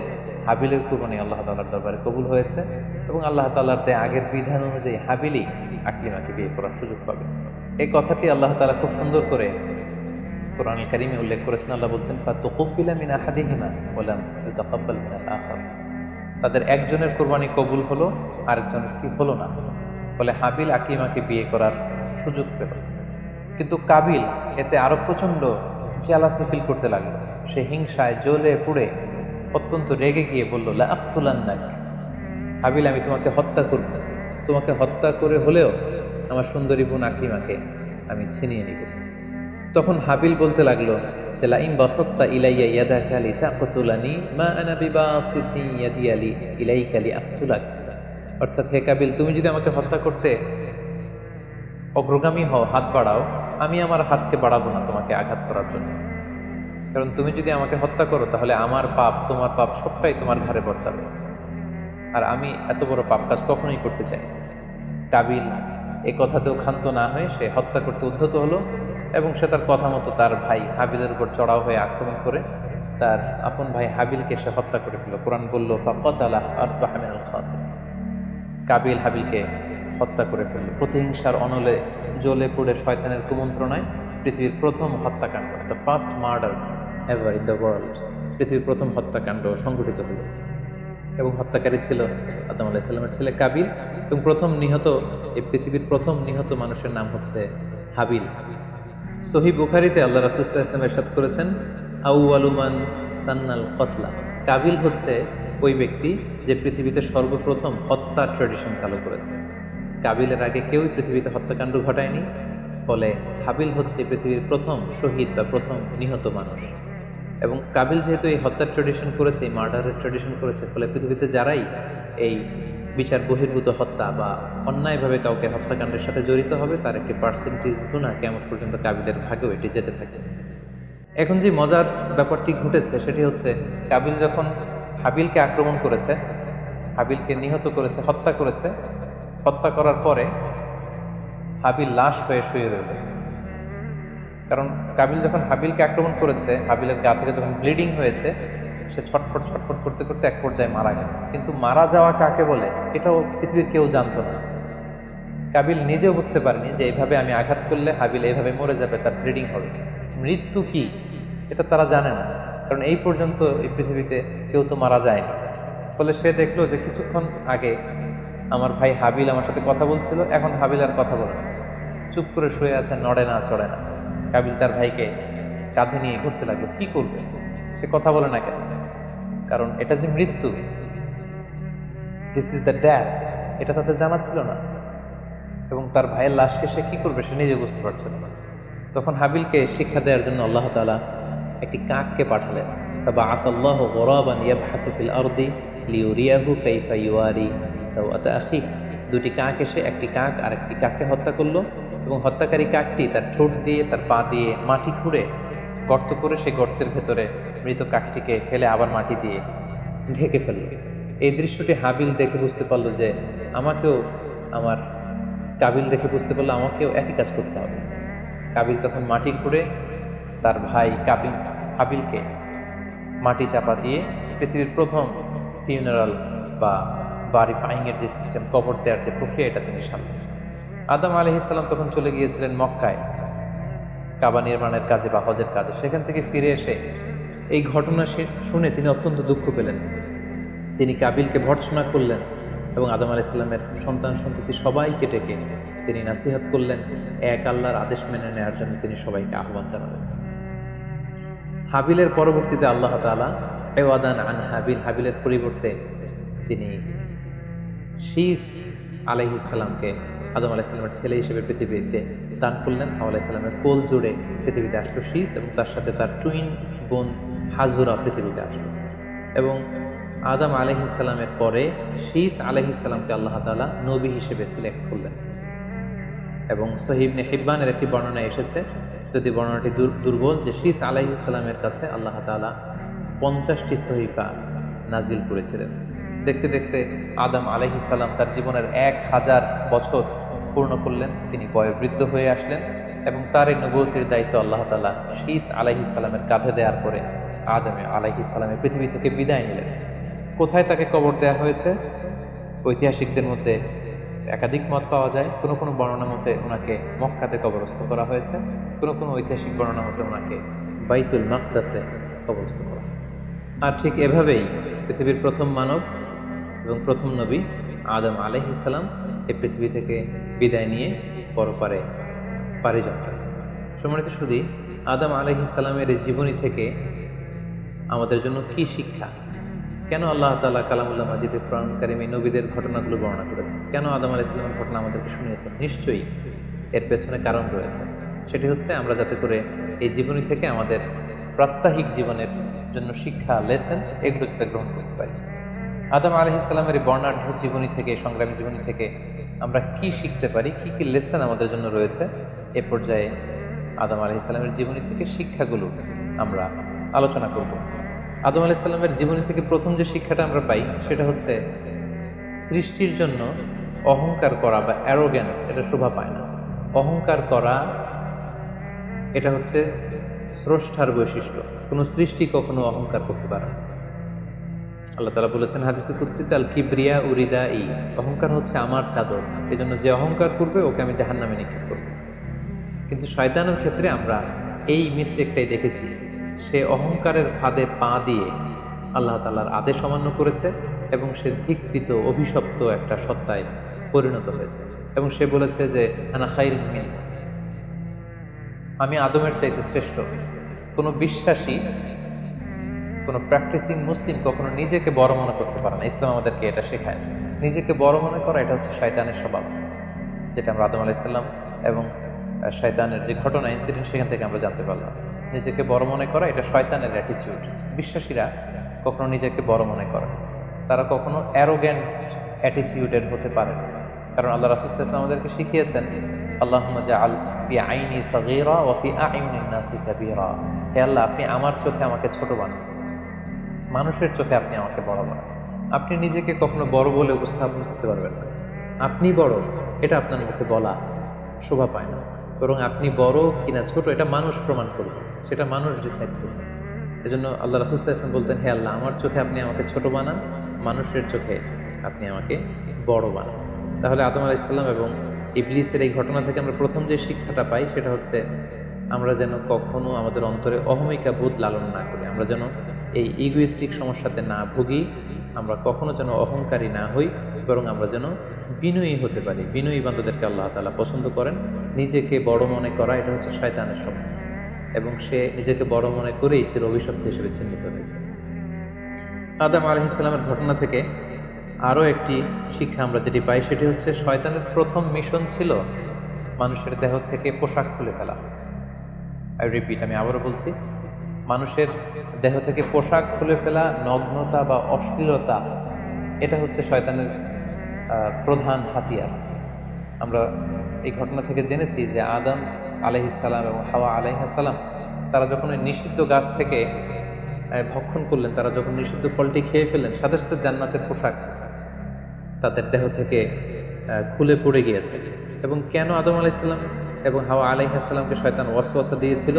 হাবিলের কুরবানি আল্লাহ তাআলার দরবারে কবুল হয়েছে এবং আল্লাহ তাআলার দেয়া আগের বিধান অনুযায়ী হাবিলই আকলিমাকে বিয়ে করার সুযোগ পাবে। এই কথাটি আল্লাহ তাআলা খুব সুন্দর করে কোরআনুল কারীমে উল্লেখ করেছেন। আল্লাহ বলছেন, ফাতুকুব্বিলা মিন আহাদিহিমা ওয়া লাম ইউতাকাব্বাল মিনাল আখার। তাদের একজনের কুরবানি কবুল হলো, আরেকজনেরটি হলো না। ফলে হাবিল আকলিমাকে বিয়ে করার সুযোগ পেল। কিন্তু কাবিল এতে আরো প্রচন্ড জেলাসি ফিল করতে লাগলো। সে হিংসায় জ্বলে পুড়ে অত্যন্ত রেগে গিয়ে বলল, লা আক্তুলান্নাক, হাবিল আমি তোমাকে হত্যা করব, তোমাকে হত্যা করে হলেও আমার সুন্দরী বোন আকলিমাকে আমি ছিনিয়ে নিব। তখন হাবিল বলতে লাগলো যে লাইন বাসাত্তা ইলাইয়া ইয়াদাকা লিতাকতুলানি মা আনা বিবাসিতি ইয়াদি আলি ইলাইকা লিআকতুলাক। অর্থাৎ, হে কাবিল, তুমি যদি আমাকে হত্যা করতে অগ্রগামী হও, হাত বাড়াও, আমি আমার হাতকে বাড়াবো না তোমাকে আঘাত করার জন্য। কারণ তুমি যদি আমাকে হত্যা করো তাহলে আমার পাপ, তোমার পাপ সবটাই তোমার ঘাড়ে বর্তাবে, আর আমি এত বড় পাপ কাজ কখনোই করতে চাই। কাবিল এ কথাতেও ক্ষান্ত না হয়ে সে হত্যা করতে উদ্ধত হলো এবং সে তার কথা মতো তার ভাই হাবিলের উপর চড়াও হয়ে আক্রমণ করে তার আপন ভাই হাবিলকে সে হত্যা করে ফেলল। কোরআন বলল, ফাকাতালা আসবাহা মিনাল খাসিরিন। কাবিল হাবিলকে হত্যা করে ফেলল। প্রতিহিংসার অনলে জ্বলে পুড়ে শয়তানের কুমন্ত্রণায় পৃথিবীর প্রথম হত্যাকাণ্ড, the first murder ever in the world, পৃথিবীর প্রথম হত্যাকাণ্ড সংঘটিত হলো। এবং হত্যাকারী ছিল আদম আলাইহিস সালামের ছেলে কাবিল, এবং এই পৃথিবীর প্রথম নিহত মানুষের নাম হচ্ছে হাবিল। সহিহ বুখারীতে আল্লাহ রাসূল সাল্লাল্লাহু আলাইহি ওয়াসাল্লাম ইরশাদ করেছেন, আউয়ালু মান সান্নাল কতলা। কাবিল হচ্ছে ওই ব্যক্তি যে পৃথিবীতে সর্বপ্রথম হত্যার ট্র্যাডিশন চালু করেছে। কাবিলের আগে কেউই পৃথিবীতে হত্যাকাণ্ড ঘটায়নি, ফলে হাবিল হচ্ছে পৃথিবীর প্রথম শহীদ বা প্রথম নিহত মানুষ। এবং কাবিল যেহেতু এই হত্যার ট্র্যাডিশন করেছে, এই মার্ডারের ট্র্যাডিশন করেছে, ফলে পৃথিবীতে যারাই এই বিচার বহির্ভূত হত্যা বা অন্যায়ভাবে কাউকে হত্যাকাণ্ডের সাথে জড়িত হবে, তার একটি পার্সেন্টেজ গুণা কেমন পর্যন্ত কাবিলের ভাগেও এটি যেতে থাকে। এখন যে মজার ব্যাপারটি ঘটেছে সেটি হচ্ছে, কাবিল যখন হাবিলকে আক্রমণ করেছে, হাবিলকে নিহত করেছে, হত্যা করেছে, হত্যা করার পরে হাবিল লাশ হয়ে শুয়ে রইল। কারণ কাবিল যখন হাবিলকে আক্রমণ করেছে, হাবিলের গা থেকে যখন ব্লিডিং হয়েছে, সে ছটফট ছটফট করতে করতে এক পর্যায়ে মারা গেল। কিন্তু মারা যাওয়া কাকে বলে এটাও পৃথিবীর কেউ জানতো না। কাবিল নিজেও বুঝতে পারেনি যে এইভাবে আমি আঘাত করলে হাবিল এইভাবে মরে যাবে, তার ব্লিডিং হবে। মৃত্যু কি এটা তারা জানে না, কারণ এই পর্যন্ত এই পৃথিবীতে কেউ তো মারা যায়নি। ফলে সে দেখলো যে কিছুক্ষণ আগে আমার ভাই হাবিল আমার সাথে কথা বলছিল, এখন হাবিল আর কথা বলে না, চুপ করে শুয়ে আছে, নড়ে না চড়ে না। কাবিল তার ভাইকে কাঁধে নিয়ে ঘুরতে লাগলো, কি করবে, সে কথা বলে না কেন? কারণ এটা যে মৃত্যু, দিস ইজ দ্য ডেথ, এটা তাদের জানা ছিল না। এবং তার ভাইয়ের লাশকে সে কি করবে সে নিজে বুঝতে পারছিল না। তখন হাবিলকে শিক্ষা দেওয়ার জন্য আল্লাহ তাআলা একটি কাককে পাঠালেন। ফাবাআসাল্লাহু গুরাবান ইয়াবহাসু ফিল আরদি লিউরিয়াহু কাইফা ইউয়ারি সাওআতা আখি। দুটি কাক এসে একটি কাক আর একটি কাককে হত্যা করলো, এবং হত্যাকারী কাকটি তার ঠোঁট দিয়ে তার পা দিয়ে মাটি খুঁড়ে গর্ত করে সেই গর্তের ভেতরে মৃত কাকটিকে ফেলে আবার মাটি দিয়ে ঢেকে ফেলল। এই দৃশ্যটি হাবিল দেখে বুঝতে পারলো যে আমাকেও, আমার কাবিল দেখে বুঝতে পারলো আমাকেও একই কাজ করতে হবে। কাবিল তখন মাটি খুঁড়ে তার ভাই হাবিলকে মাটি চাপা দিয়ে পৃথিবীর প্রথম ফিউনারাল বা বারিফাইংয়ের যে সিস্টেম, কবর দেওয়ার যে প্রক্রিয়া, এটা তিনি সামনে। আদম আলাইহিস সালাম তখন চলে গিয়েছিলেন মক্কায় কাবা নির্মাণের কাজে বা হজের কাজে। সেখান থেকে ফিরে এসে এই ঘটনা শুনে তিনি অত্যন্ত দুঃখ পেলেন। তিনি কাবিলকে ভর্ৎসনা করলেন এবং আদম আলাইহিস সালামের সন্তান সন্ততি সবাইকে ডেকে তিনি নাসিহত করলেন, এক আল্লাহর আদেশ মেনে নেওয়ার জন্য তিনি সবাইকে আহ্বান জানালেন। হাবিলের পরবর্তীতে আল্লাহ তাআলা এওয়াদান আন হাবিল, হাবিলের পরিবর্তে তিনি শীস আলাইহিস সালামকে আদম আলাইহিস সালামের ছেলে হিসেবে পৃথিবীতে দান করলেন। হাওয়া আলাইহিস সালামের কোল জুড়ে পৃথিবীতে আসলো শীস, এবং তার সাথে তার টুইন বোন হাজুরা পৃথিবীতে আসলো। এবং আদম আলাইহিস সালামের পরে শীস আলাইহিস সালামকে আল্লাহ তাআলা নবী হিসেবে সিলেক্ট করলেন। এবং সহিহ ইবনে হিব্বানের একটি বর্ণনা এসেছে, যদি বর্ণনাটি দুর্বল, যে শীস আলাইহিস সালামের কাছে আল্লাহ তাআলা 50টি সহিফা নাজিল করেছিলেন। দেখতে দেখতে আদম আলাইহিস সালাম তার জীবনের 1000 বছর পূর্ণ করলেন, তিনি বয়োবৃদ্ধ হয়ে আসলেন, এবং তার এই নবুয়তির দায়িত্ব আল্লাহ তাআলা শীস আলাইহিস সালামের কাঁধে দেওয়ার পরে আদম আলাইহিস সালামের পৃথিবী থেকে বিদায় নিলেন। কোথায় তাকে কবর দেওয়া হয়েছে? ঐতিহাসিকদের মধ্যে একাধিক মত পাওয়া যায়। কোনো কোনো বর্ণনা মতে ওনাকে মক্কাতে কবরস্থ করা হয়েছে, কোনো কোনো ঐতিহাসিক বর্ণনা মতে ওনাকে বাইতুল মাকদাসে কবরস্থ করা হয়েছে। আর ঠিক এভাবেই পৃথিবীর প্রথম মানব এবং প্রথম নবী আদম আলাইহিস সালাম এই পৃথিবী থেকে বিদায় নিয়ে পরপারে পাড়ি জমান। সম্মানিত শুধু আদম আলাইহিস সালামের এই জীবনী থেকে আমাদের জন্য কি শিক্ষা? কেন আল্লাহ তাআলা কালামুল্লাহ মাজিদে কোরআন কারিমে নবীদের ঘটনাগুলো বর্ণনা করেছেন? কেন আদম আলাইহিস সালামের ঘটনা আমাদেরকে শুনিয়েছেন? নিশ্চয়ই এর পেছনে কারণ রয়েছে। সেটি হচ্ছে আমরা যাতে করে এই জীবনী থেকে আমাদের প্রাত্যহিক জীবনের জন্য শিক্ষা, লেসন, এগুলো যাতে গ্রহণ করতে পারি। আদম আলাইহিস সালামের এই বর্ণাঢ্য জীবনী থেকে, সংগ্রামী জীবনী থেকে আমরা কি শিখতে পারি, কি কি লেসন আমাদের জন্য রয়েছে, এ পর্যায়ে আদম আলাইহিস সালামের জীবনী থেকে শিক্ষাগুলো আমরা আলোচনা করব। আদম আলাইহিস সালামের জীবনী থেকে প্রথম যে শিক্ষাটা আমরা পাই সেটা হচ্ছে সৃষ্টির জন্য অহংকার করা বা অ্যারোগ্যান্স এটা শোভা পায় না। অহংকার করা এটা হচ্ছে স্রষ্টার বৈশিষ্ট্য। কোনো সৃষ্টি কখনো অহংকার করতে পারে না। আল্লাহ তাআলা বলেছেন হাদিসে কুদসিতে, আল কিবরিয়া উরিদাই, অহংকার হচ্ছে আমার চাদর, এজন্য যে অহংকার করবে ওকে আমি জাহান্নামে নিক্ষেপ করব। কিন্তু শয়তানের ক্ষেত্রে আমরা এই মিস্টেকটাই দেখেছি। সে অহংকারের ফাঁদে পা দিয়ে আল্লাহ তাআলার আদেশ অমান্য করেছে এবং সে ধিক্কৃত, অভিশপ্ত একটা সত্তায় পরিণত হয়েছে। এবং সে বলেছে যে আনা খায়রুম মিনহু, আমি আদমের চাইতে শ্রেষ্ঠ। কোনো বিশ্বাসী, কোনো প্র্যাকটিসিং মুসলিম কখনো নিজেকে বড় মনে করতে পারে না। ইসলাম আমাদেরকে এটা শেখায়। নিজেকে বড় মনে করা এটা হচ্ছে শয়তানের স্বভাব, যেটা আমরা আদম আলাইহিস সালাম এবং শয়তানের যে ঘটনা ইনসিডেন্ট সেখান থেকে আমরা জানতে পারলাম। নিজেকে বড় মনে করা এটা শয়তানের অ্যাটিটিউড। বিশ্বাসীরা কখনো নিজেকে বড় মনে করে, তারা কখনো অ্যারোগ্যান্ট অ্যাটিটিউডের হতে পারে না। কারণ আল্লাহ রাসূল সাল্লাল্লাহু আলাইহি ওয়াসাল্লাম আমাদেরকে শিখিয়েছেন, আল্লাহুম্মা জাআল ফি আইনি সাগীরা ওয়া ফি আ'ইউনিন নাসি কাবীরা। হে আল্লাহ, আপনি আমার চোখে আমাকে ছোট বানান, মানুষের চোখে আপনি আমাকে বড় বানান। আপনি নিজেকে কখনো বড় বলে উপস্থাপন করতে পারবেন না। আপনি বড় এটা আপনার মুখে বলা শোভা পায় না, বরং আপনি বড় কিনা ছোট এটা মানুষ প্রমাণ করবে, সেটা মানুষ ডিসাইড করবে। এজন্য আল্লাহ রাসূল সাল্লাল্লাহু আলাইহি ওয়াসাল্লাম বলতেন, হে আল্লাহ, আমার চোখে আপনি আমাকে ছোট বানান, মানুষের চোখে আপনি আমাকে বড় বানান। তাহলে আদম আলাইহিস সালাম এবং ইবলিসের এই ঘটনা থেকে আমরা প্রথম যে শিক্ষাটা পাই সেটা হচ্ছে আমরা যেন কখনো আমাদের অন্তরে অহমিকা বোধ লালন না করি, আমরা যেন এই ইগোইস্টিক সমস্যাতে না ভুগি, আমরা কখনো যেন অহংকারী না হই, বরং আমরা যেন বিনয়ী হতে পারি। বিনয়ী বান্দাদেরকে আল্লাহ তাআলা পছন্দ করেন। নিজেকে বড় মনে করা এটা হচ্ছে শয়তানের স্বভাব, এবং সে নিজেকে বড় মনে করেই সে অভিশপ্ত হিসেবে চিহ্নিত হয়েছে। আদম আলাইহিস সালামের ঘটনা থেকে আরও একটি শিক্ষা আমরা যেটি পাই সেটি হচ্ছে শয়তানের প্রথম মিশন ছিল মানুষের দেহ থেকে পোশাক খুলে ফেলা। আই রিপিট, আমি আবারও বলছি, মানুষের দেহ থেকে পোশাক খুলে ফেলা, নগ্নতা বা অশ্লীলতা, এটা হচ্ছে শয়তানের প্রধান হাতিয়ার। আমরা এই ঘটনা থেকে জেনেছি যে আদম আলাইহিস সালাম এবং হাওয়া আলাইহিস সালাম তারা যখন ওই নিষিদ্ধ গাছ থেকে ভক্ষণ করলেন, তারা যখন নিষিদ্ধ ফলটি খেয়ে ফেললেন, সাথে সাথে জান্নাতের পোশাক তাদের দেহ থেকে খুলে পড়ে গিয়েছে। এবং কেন আদম আলাইহিস সালাম এবং হাওয়া আলাইহিস সালামকে শয়তান ওয়াসওয়াসা দিয়েছিল?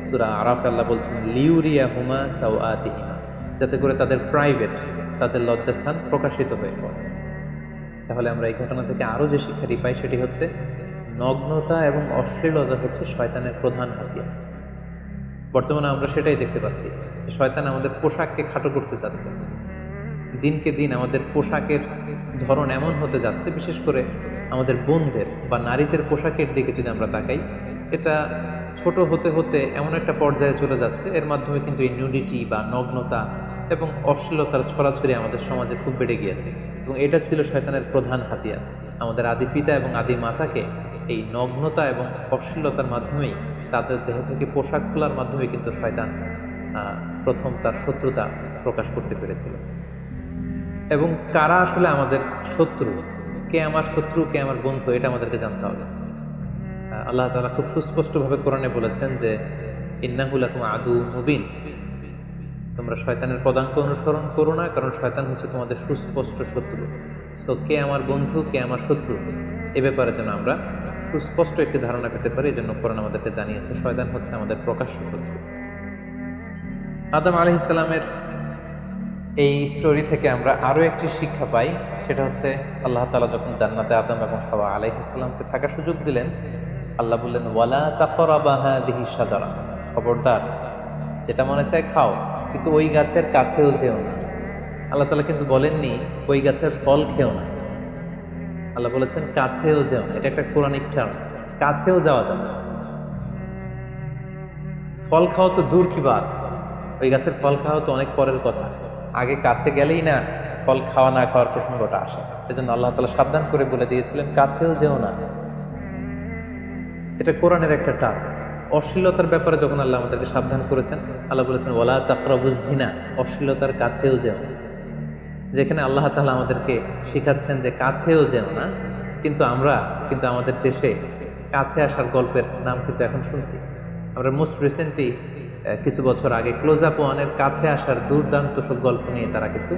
সূরা আরাফে আল্লাহ বলছেন, লিউরিয়াহুমা সাওআতিহিমা, যাতে করে তাদের প্রাইভেট, তাদের লজ্জাস্থান প্রকাশিত হয়ে পড়ে। তাহলে আমরা এই ঘটনা থেকে আরও যে শিক্ষাটি পাই সেটি হচ্ছে নগ্নতা এবং অশ্লীলতা হচ্ছে শয়তানের প্রধান হাতিয়ার। বর্তমানে আমরা সেটাই দেখতে পাচ্ছি যে শয়তান আমাদের পোশাককে খাটো করতে চাচ্ছে। দিনকে দিন আমাদের পোশাকের ধরন এমন হতে যাচ্ছে, বিশেষ করে আমাদের বোনদের বা নারীদের পোশাকের দিকে যদি আমরা তাকাই, এটা ছোট হতে হতে এমন একটা পর্যায়ে চলে যাচ্ছে, এর মাধ্যমে কিন্তু এই নিউডিটি বা নগ্নতা এবং অশ্লীলতার ছড়াছড়ি আমাদের সমাজে খুব বেড়ে গিয়েছে। এবং এটা ছিল শয়তানের প্রধান হাতিয়ার। আমাদের আদি পিতা এবং আদি মাতাকে এই নগ্নতা এবং অশ্লীলতার মাধ্যমেই, তাদের দেহ থেকে পোশাক খোলার মাধ্যমে কিন্তু শয়তান প্রথম তার শত্রুতা প্রকাশ করতে পেরেছিল। এবং কারা আসলে আমাদের শত্রু, কে আমার শত্রু, কে আমার বন্ধু, এটা আমাদেরকে জানতে হবে। আল্লাহ তাআলা খুব সুস্পষ্টভাবে কোরআনে বলেছেন যে ইন্নাহু লাকুম আদুউম মুবিন, তোমরা শয়তানের পদাঙ্ক অনুসরণ করো না, কারণ শয়তান হচ্ছে তোমাদের সুস্পষ্ট শত্রু। সো কে আমার বন্ধু, কে আমার শত্রু, এ ব্যাপারে যেন আমরা সুস্পষ্ট একটি ধারণা পেতে পারি। এই জন্য কোরআন আমাদেরকে জানিয়েছে শয়তান হচ্ছে আমাদের প্রকাশ্য শত্রু। আদম আলাইহিস সালামের এই স্টোরি থেকে আমরা আরও একটি শিক্ষা পাই, সেটা হচ্ছে আল্লাহ তাআলা যখন জান্নাতে আদম এবং হাওয়া আলাইহিস সালামকে থাকার সুযোগ দিলেন, আল্লাহ বললেন, ওয়ালা তাকরাবা হাযিহি শাজারা, খবরদার, যেটা মনে চায় খাও, কিন্তু ওই গাছের কাছেও যেও না। আল্লাহ তাআলা কিন্তু বলেননি ওই গাছের ফল খেও না, আল্লাহ বলেছেন কাছেও যেও না। এটা একটা কোরআনিক টার্ম, কাছেও যাওয়া যাবে না। ফল খাওয়া তো দূর কি বাত, ওই গাছের ফল খাওয়া তো অনেক পরের কথা, আগে কাছে গেলেই না ফল খাওয়া না খাওয়ার প্রসঙ্গটা আসে। এজন্য আল্লাহ তাআলা সাবধান করে বলে দিয়েছিলেন কাছেও যেও না। এটা কোরআনের একটা টার্ম। অশ্লীলতার ব্যাপারে যখন আল্লাহ আমাদেরকে সাবধান করেছেন, আল্লাহ বলেছেন ওয়ালা তাকরাবুজ জিনা, অশ্লীলতার কাছেও যেও না। যেখানে আল্লাহ তাআলা আমাদেরকে শিখাচ্ছেন যে কাছেও যেও না, কিন্তু আমরা কিন্তু আমাদের দেশে কাছে আসার গল্পের নাম কিন্তু এখন শুনছি। আমরা মোস্ট রিসেন্টলি কিছু বছর আগে ক্লোজ আপ ওয়ানের কাছে আসার দুর্দান্ত সব গল্প নিয়ে তারা কিছু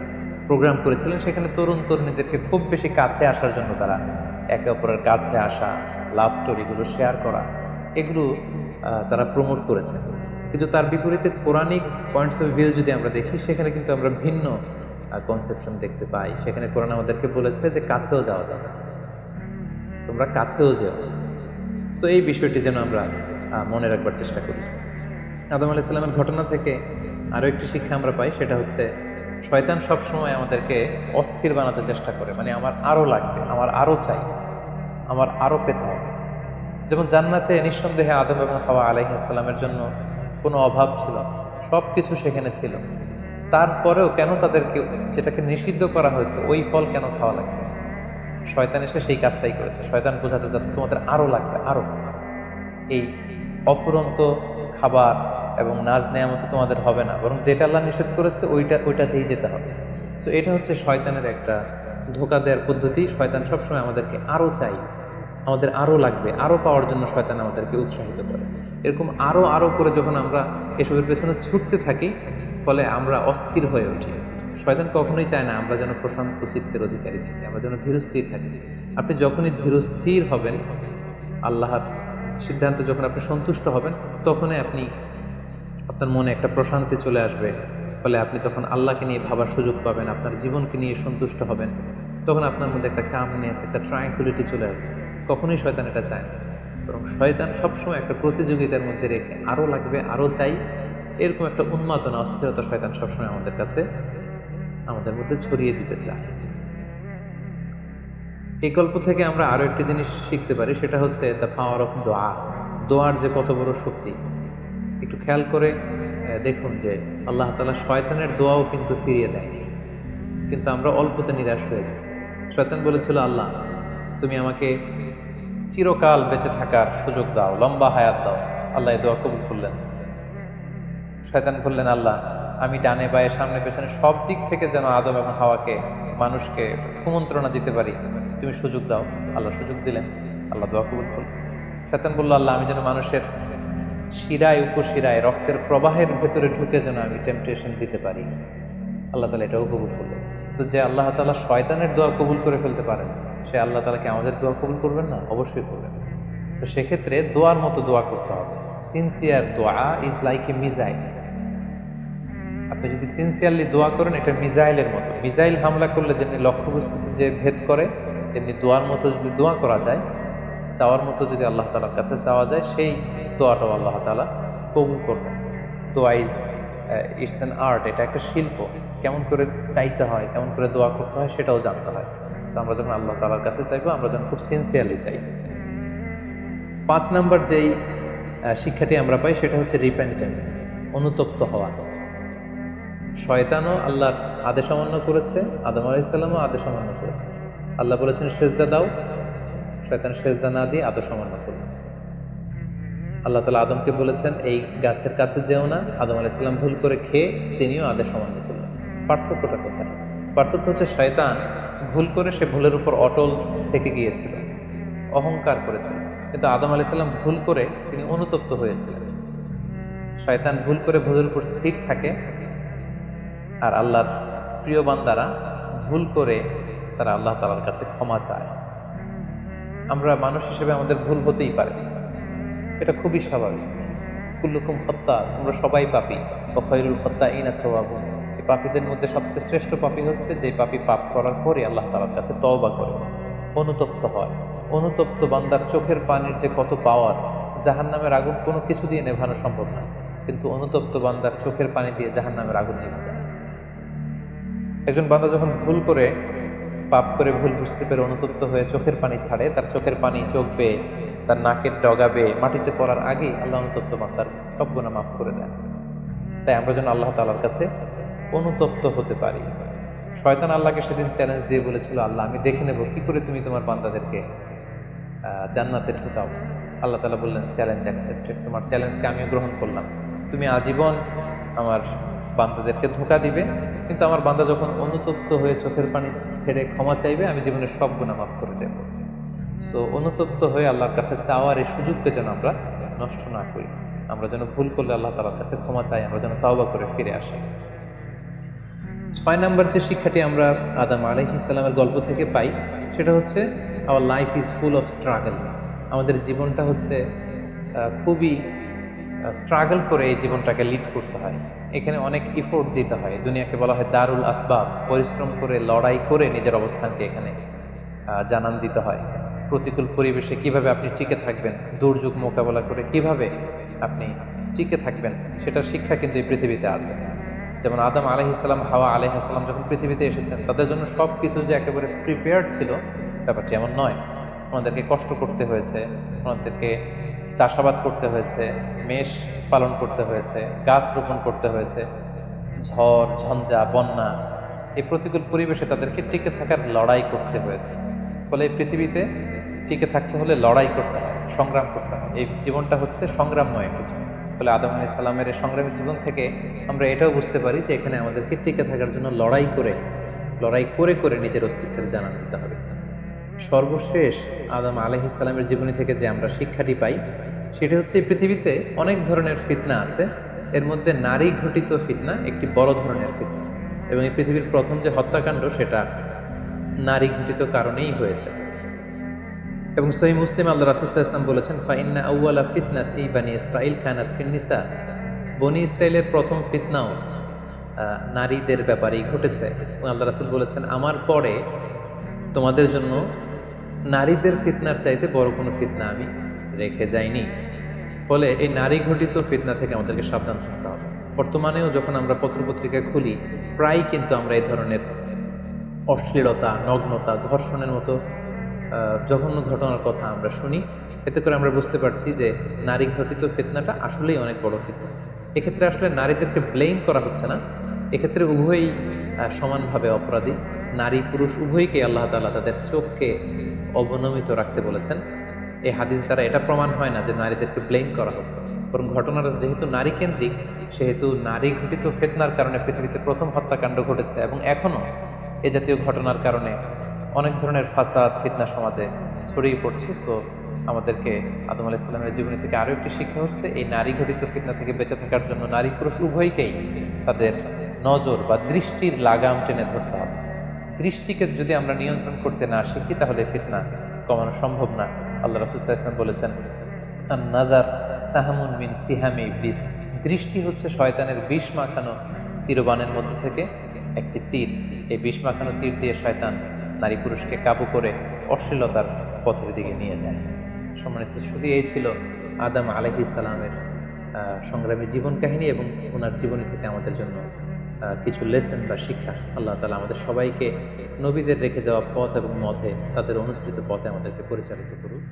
প্রোগ্রাম করেছিলেন। সেখানে তরুণ তরুণীদেরকে খুব বেশি কাছে আসার জন্য তারা একে অপরের কাছে আসা, লাভ স্টোরিগুলো শেয়ার করা, এগুলো তারা প্রমোট করেছেন। কিন্তু তার বিপরীতে কোরআনিক পয়েন্টস অফ ভিউ যদি আমরা দেখি, সেখানে কিন্তু আমরা ভিন্ন কনসেপশন দেখতে পাই। সেখানে কোরআন আমাদেরকে বলেছে যে কাছেও যাওয়া যাবে, তোমরা কাছেও যেও। সো এই বিষয়টি যেন আমরা মনে রাখবার চেষ্টা করি। আদম আলাইহিস সালামের ঘটনা থেকে আরও একটি শিক্ষা আমরা পাই, সেটা হচ্ছে শয়তান সবসময় আমাদেরকে অস্থির বানাতে চেষ্টা করে। মানে আমার আরও লাগবে, আমার আরও চাই, আমার আরও পেতে হবে। যেমন জান্নাতে নিঃসন্দেহে আদম এবং হাওয়া আলাইহিস সালামের জন্য কোনো অভাব ছিল না, সব কিছু সেখানে ছিল। তারপরেও কেন তাদেরকে যেটাকে নিষিদ্ধ করা হয়েছে ওই ফল কেন খাওয়া লাগবে? শয়তান এসে সেই কাজটাই করেছে। শয়তান বোঝাতে চাচ্ছে তোমাদের আরো লাগবে, আরো এই অফুরন্ত খাবার এবং নাজ নেয়ামতে তোমাদের হবে না, বরং যেটা আল্লাহ নিষেধ করেছে ওইটাতেই যেতে হবে। সো এটা হচ্ছে শয়তানের একটা ধোঁকা দেওয়ার পদ্ধতি। শয়তান সবসময় আমাদেরকে আরো চাই, আমাদের আরো লাগবে, আরো পাওয়ার জন্য শয়তান আমাদেরকে উৎসাহিত করে। এরকম আরো আরো করে যখন আমরা এসবের পেছনে ছুটতে থাকি, ফলে আমরা অস্থির হয়ে উঠি। শয়তান কখনোই চায় না আমরা যেন প্রশান্ত চিত্তের অধিকারী থাকি, আমরা যেন ধীরস্থির থাকি। আপনি যখনই ধীরস্থির হবেন, আল্লাহর সিদ্ধান্তে যখন আপনি সন্তুষ্ট হবেন, তখনই আপনি আপনার মনে একটা প্রশান্তি চলে আসবে। ফলে আপনি তখন আল্লাহকে নিয়ে ভাবার সুযোগ পাবেন, আপনার জীবনকে নিয়ে সন্তুষ্ট হবেন। তখন আপনার মধ্যে একটা কামনেস, একটা ট্রাঙ্কুইলিটি চলে আসবে। কখনোই শয়তান এটা চায় না, বরং শয়তান সবসময় একটা প্রতিযোগিতার মধ্যে রেখে আরও লাগবে, আরও চাই, এরকম একটা উন্মাদনা, অস্থিরতা শয়তান সবসময় আমাদের কাছে, আমাদের মধ্যে ছড়িয়ে দিতে চায়। এই গল্প থেকে আমরা আরও একটি জিনিস শিখতে পারি, সেটা হচ্ছে দ্য পাওয়ার অফ দোয়া। দোয়ার যে কত বড় শক্তি, একটু খেয়াল করে দেখুন যে আল্লাহ তাআলা শয়তানের দোয়াও কিন্তু ফিরিয়ে দেয়নি, কিন্তু আমরা অল্পতে নিরাশ হয়ে যাই। শয়তান বলেছিল, আল্লাহ তুমি আমাকে চিরকাল বেঁচে থাকার সুযোগ দাও, লম্বা হায়াত দাও। আল্লাহ এই দোয়া কবুল করলেন। শয়তান বললেন, আল্লাহ আমি ডানে বায়ে সামনে পেছনে সব দিক থেকে যেন আদম এবং হাওয়াকে, মানুষকে কুমন্ত্রণা দিতে পারি, তুমি সুযোগ দাও। আল্লাহ সুযোগ দিলেন, আল্লাহ দোয়া কবুল করলেন। শয়তান বলল, আল্লাহ আমি যেন মানুষের শিরায় উপশিরায় রক্তের প্রবাহের ভেতরে ঢুকে যেন আমি টেম্পটেশন দিতে পারি। আল্লাহ তাআলা এটাও কবুল করলেন। তো যে আল্লাহ তাআলা শয়তানের দোয়া কবুল করে ফেলতে পারেন, সে আল্লাহ তাআলাকে আমাদের দোয়া কবুল করবেন না? অবশ্যই করবেন। তো সেক্ষেত্রে দোয়ার মতো দোয়া করতে হবে। সিনসিয়ার দোয়া ইজ লাইক এ মিসাইল। আপনি যদি সিনসিয়ারলি দোয়া করেন, এটা মিসাইলের মতো। মিসাইল হামলা করলে যেমনি লক্ষ্যবস্তুতে যে ভেদ করে, তেমনি দোয়ার মতো যদি দোয়া করা যায়, চাওয়ার মতো যদি আল্লাহ তাআলার কাছে চাওয়া যায়, সেই দোয়াটাও আল্লাহ তাআলা কবুল করবেন। দোয়া ইজ ইটস অ্যান আর্ট, এটা একটা শিল্প। কেমন করে চাইতে হয়, কেমন করে দোয়া করতে হয়, সেটাও জানতে হয়। সো আমরা যখন আল্লাহ তাআলার কাছে চাইবো, আমরা যেন খুব সিনসিয়ারলি চাই। 5 নম্বর যেই শিক্ষাটি আমরা পাই, সেটা হচ্ছে রিপেন্টেন্স, অনুতপ্ত হওয়া। শয়তানও আল্লাহর আদেশ অমান্য করেছে, আদম আলাইহিস সালামও আদেশ অমান্য করেছে। আল্লাহ বলেছেন সেজদা দাও, শয়তান সেজদা না দিয়ে আদেশ অমান্য করল। আল্লাহ তাআলা আদমকে বলেছেন এই গাছের কাছে যেও না, আদম আলাইহিস সালাম ভুল করে খেয়ে তিনিও আদেশ অমান্য করলেন। পার্থক্যটা কোথায়? পার্থক্য হচ্ছে শয়তান ভুল করে সে ভুলের উপর অটল থেকে গিয়েছিল, অহংকার করেছিল। কিন্তু আদম আলাইহিস সালাম ভুল করে তিনি অনুতপ্ত হয়েছিলেন। শয়তান ভুল করে ভুলের উপর স্থির থাকে, আর আল্লাহর প্রিয় বান্দারা ভুল করে তারা আল্লাহ তাআলার কাছে ক্ষমা চায়। আমরা মানুষ হিসেবে আমাদের ভুল হতেই পারে, এটা খুবই স্বাভাবিক। কুল্লুকুম খাত্তা, তোমরা সবাই পাপী, ওয়া খায়রুল খাত্তাইনা তাওয়াবুন। এই পাপীদের মধ্যে সবচেয়ে শ্রেষ্ঠ পাপী হচ্ছে যে পাপী পাপ করার পরে আল্লাহ তাআলার কাছে তওবা করে, অনুতপ্ত হয়। অনুতপ্ত বান্দার চোখের পানির যে কত পাওয়ার, জাহান্নামের আগুন কোনো কিছু দিয়ে নেভানো সম্ভব না, কিন্তু অনুতপ্ত বান্দার চোখের পানি দিয়ে জাহান্নামের আগুন নিভে যায়। একজন বান্দা যখন ভুল করে, পাপ করে, ভুল বুঝতে পেরে অনুতপ্ত হয়ে চোখের পানি ছাড়ে, তার চোখের পানি চোখ বেয়ে, তার নাকের ডগা বেয়ে মাটিতে পড়ার আগেই আল্লাহ অনুতপ্ত বান্দার সব গুনাহ মাফ করে দেন। তাই আমরা যেন আল্লাহ তাআলার কাছে অনুতপ্ত হতে পারি। শয়তান আল্লাহকে সেদিন চ্যালেঞ্জ দিয়ে বলেছিল, আল্লাহ আমি দেখে নেব কি করে তুমি তোমার বান্দাদেরকে জান্নাতে ঢুকাও। আল্লাহ তাআলা বললেন, চ্যালেঞ্জ অ্যাকসেপ্টেড, তোমার চ্যালেঞ্জকে আমিও গ্রহণ করলাম। তুমি আজীবন আমার বান্দাদেরকে ধোঁকা দিবে, কিন্তু আমার বান্দা যখন অনুতপ্ত হয়ে চোখের পানি ছেড়ে ক্ষমা চাইবে, আমি জীবনের সব গুনাহ মাফ করে দেব। সো অনুতপ্ত হয়ে আল্লাহর কাছে চাওয়ার এই সুযোগটা যেন আমরা নষ্ট না করি। আমরা যেন ভুল করলে আল্লাহ তাআলার কাছে ক্ষমা চাই, আমরা যেন তাওবা করে ফিরে আসি। 6 নম্বর যে শিক্ষাটি আমরা আদম আলাইহিস সালামের গল্প থেকে পাই, সেটা হচ্ছে our life is full of struggle. আমাদের জীবনটা হচ্ছে খুবই স্ট্রাগল করে এই জীবনটাকে লিড করতে হয়। এখানে অনেক ইফোর্ট দিতে হয়। দুনিয়াকে বলা হয় দারুল আসবাব, পরিশ্রম করে, লড়াই করে নিজের অবস্থানকে এখানে জানান দিতে হয়। প্রতিকূল পরিবেশে কিভাবে আপনি টিকে থাকবেন, দুর্যোগ মোকাবেলা করে কিভাবে আপনি টিকে থাকবেন, সেটার শিক্ষা কিন্তু এই পৃথিবীতে আছে। যেমন আদম আলাইহিস সালাম, হাওয়া আলাইহিস সালাম যখন পৃথিবীতে এসেছেন, তাদের জন্য সব কিছু যে একেবারে প্রিপেয়ার্ড ছিল, ব্যাপারটি এমন নয়। ওনাদেরকে কষ্ট করতে হয়েছে, ওনাদেরকে চাষাবাদ করতে হয়েছে, মেষ পালন করতে হয়েছে, গাছ রোপণ করতে হয়েছে, ঝড় ঝঞ্ঝা বন্যা এই প্রতিকূল পরিবেশে তাদেরকে টিকে থাকার লড়াই করতে হয়েছে। ফলে এই পৃথিবীতে টিকে থাকতে হলে লড়াই করতে হয়, সংগ্রাম করতে হয়। এই জীবনটা হচ্ছে সংগ্রামময় কিছু। ফলে আদম আলাইহিস সালামের এই সংগ্রামী জীবন থেকে আমরা এটাও বুঝতে পারি যে এখানে আমাদেরকে টিকে থাকার জন্য লড়াই করে করে নিজের অস্তিত্বের জানান দিতে হবে। সর্বশেষ আদম আলাইহিস সালামের জীবনী থেকে যে আমরা শিক্ষাটি পাই সেটা হচ্ছে এই পৃথিবীতে অনেক ধরনের ফিতনা আছে, এর মধ্যে নারী ঘটিত ফিতনা একটি বড় ধরনের ফিতনা, এবং এই পৃথিবীর প্রথম যে হত্যাকাণ্ড সেটা নারী ঘটিত কারণেই হয়েছে। এবং সহিহ মুসলিম আল্লাহ রাসূল সাল্লাল্লাহু আলাইহি ওয়াসাল্লাম বলেছেন, ফাইন্না আউওয়ালা ফিতনাতি বানি ইসরাঈল কানাত ফিন নিসা, বনি ইসরায়েলের প্রথম ফিতনাও নারীদের ব্যাপারেই ঘটেছে। এবং আল্লাহ রাসূল বলেছেন, আমার পরে তোমাদের জন্য নারীদের ফিতনার চাইতে বড় কোনো ফিতনা আমি রেখে যাইনি। ফলে এই নারী ঘটিত ফিতনা থেকে আমাদেরকে সাবধান থাকতে হবে। বর্তমানেও যখন আমরা পত্রপত্রিকা খুলি প্রায় কিন্তু আমরা এই ধরনের অশ্লীলতা, নগ্নতা, ধর্ষণের মতো জঘন্য ঘটনার কথা আমরা শুনি। এতে করে আমরা বুঝতে পারছি যে নারী ঘটিত ফিতনাটা আসলেই অনেক বড় ফিতনা। এক্ষেত্রে আসলে নারীদেরকে ব্লেম করা হচ্ছে না, এক্ষেত্রে উভয়ই সমানভাবে অপরাধী। নারী পুরুষ উভয়কে আল্লাহ তাআলা তাদের চোখকে অবনমিত রাখতে বলেছেন। এই হাদিস দ্বারা এটা প্রমাণ হয় না যে নারীদেরকে ব্লেম করা হচ্ছে, বরং ঘটনাটা যেহেতু নারী কেন্দ্রিক সেহেতু নারী ঘটিত ফিতনার কারণে পৃথিবীতে প্রথম হত্যাকাণ্ড ঘটেছে, এবং এখনও এ জাতীয় ঘটনার কারণে অনেক ধরনের ফাসাদ ফিতনা সমাজে ছড়িয়ে পড়ছে। সো আমাদেরকে আদম আলাইহিস সালামের জীবনী থেকে আরও একটি শিক্ষা হচ্ছে এই নারী ঘটিত ফিতনা থেকে বেঁচে থাকার জন্য নারী পুরুষ উভয়কেই তাদের নজর বা দৃষ্টির লাগাম টেনে ধরতে হবে। দৃষ্টিকে যদি আমরা নিয়ন্ত্রণ করতে না শিখি তাহলে ফিতনা কমানো সম্ভব না। আল্লাহ রাসূল সাল্লাল্লাহু আলাইহি ওয়াসাল্লাম বলেছেন, আন-নাযার সাহামুন মিন সিহামি ইবলিস, দৃষ্টি হচ্ছে শয়তানের বিষ মাখানো তীরবানের মধ্যে থেকে একটি তীর। এই বিষ মাখানো তীর দিয়ে শয়তান নারী পুরুষকে কাবু করে অশ্লীলতার পথের দিকে নিয়ে যায়। সম্মানিত শুধু এই ছিল আদম আলাইহিস সালামের সংগ্রামী জীবন কাহিনী এবং ওনার জীবনী থেকে আমাদের জন্য কিছু লেসন বা শিক্ষা। আল্লাহ তাআলা আমাদের সবাইকে নবীদের রেখে যাওয়া পথ এবং মতে তাদের অনুসৃত পথে আমাদেরকে পরিচালিত করুক।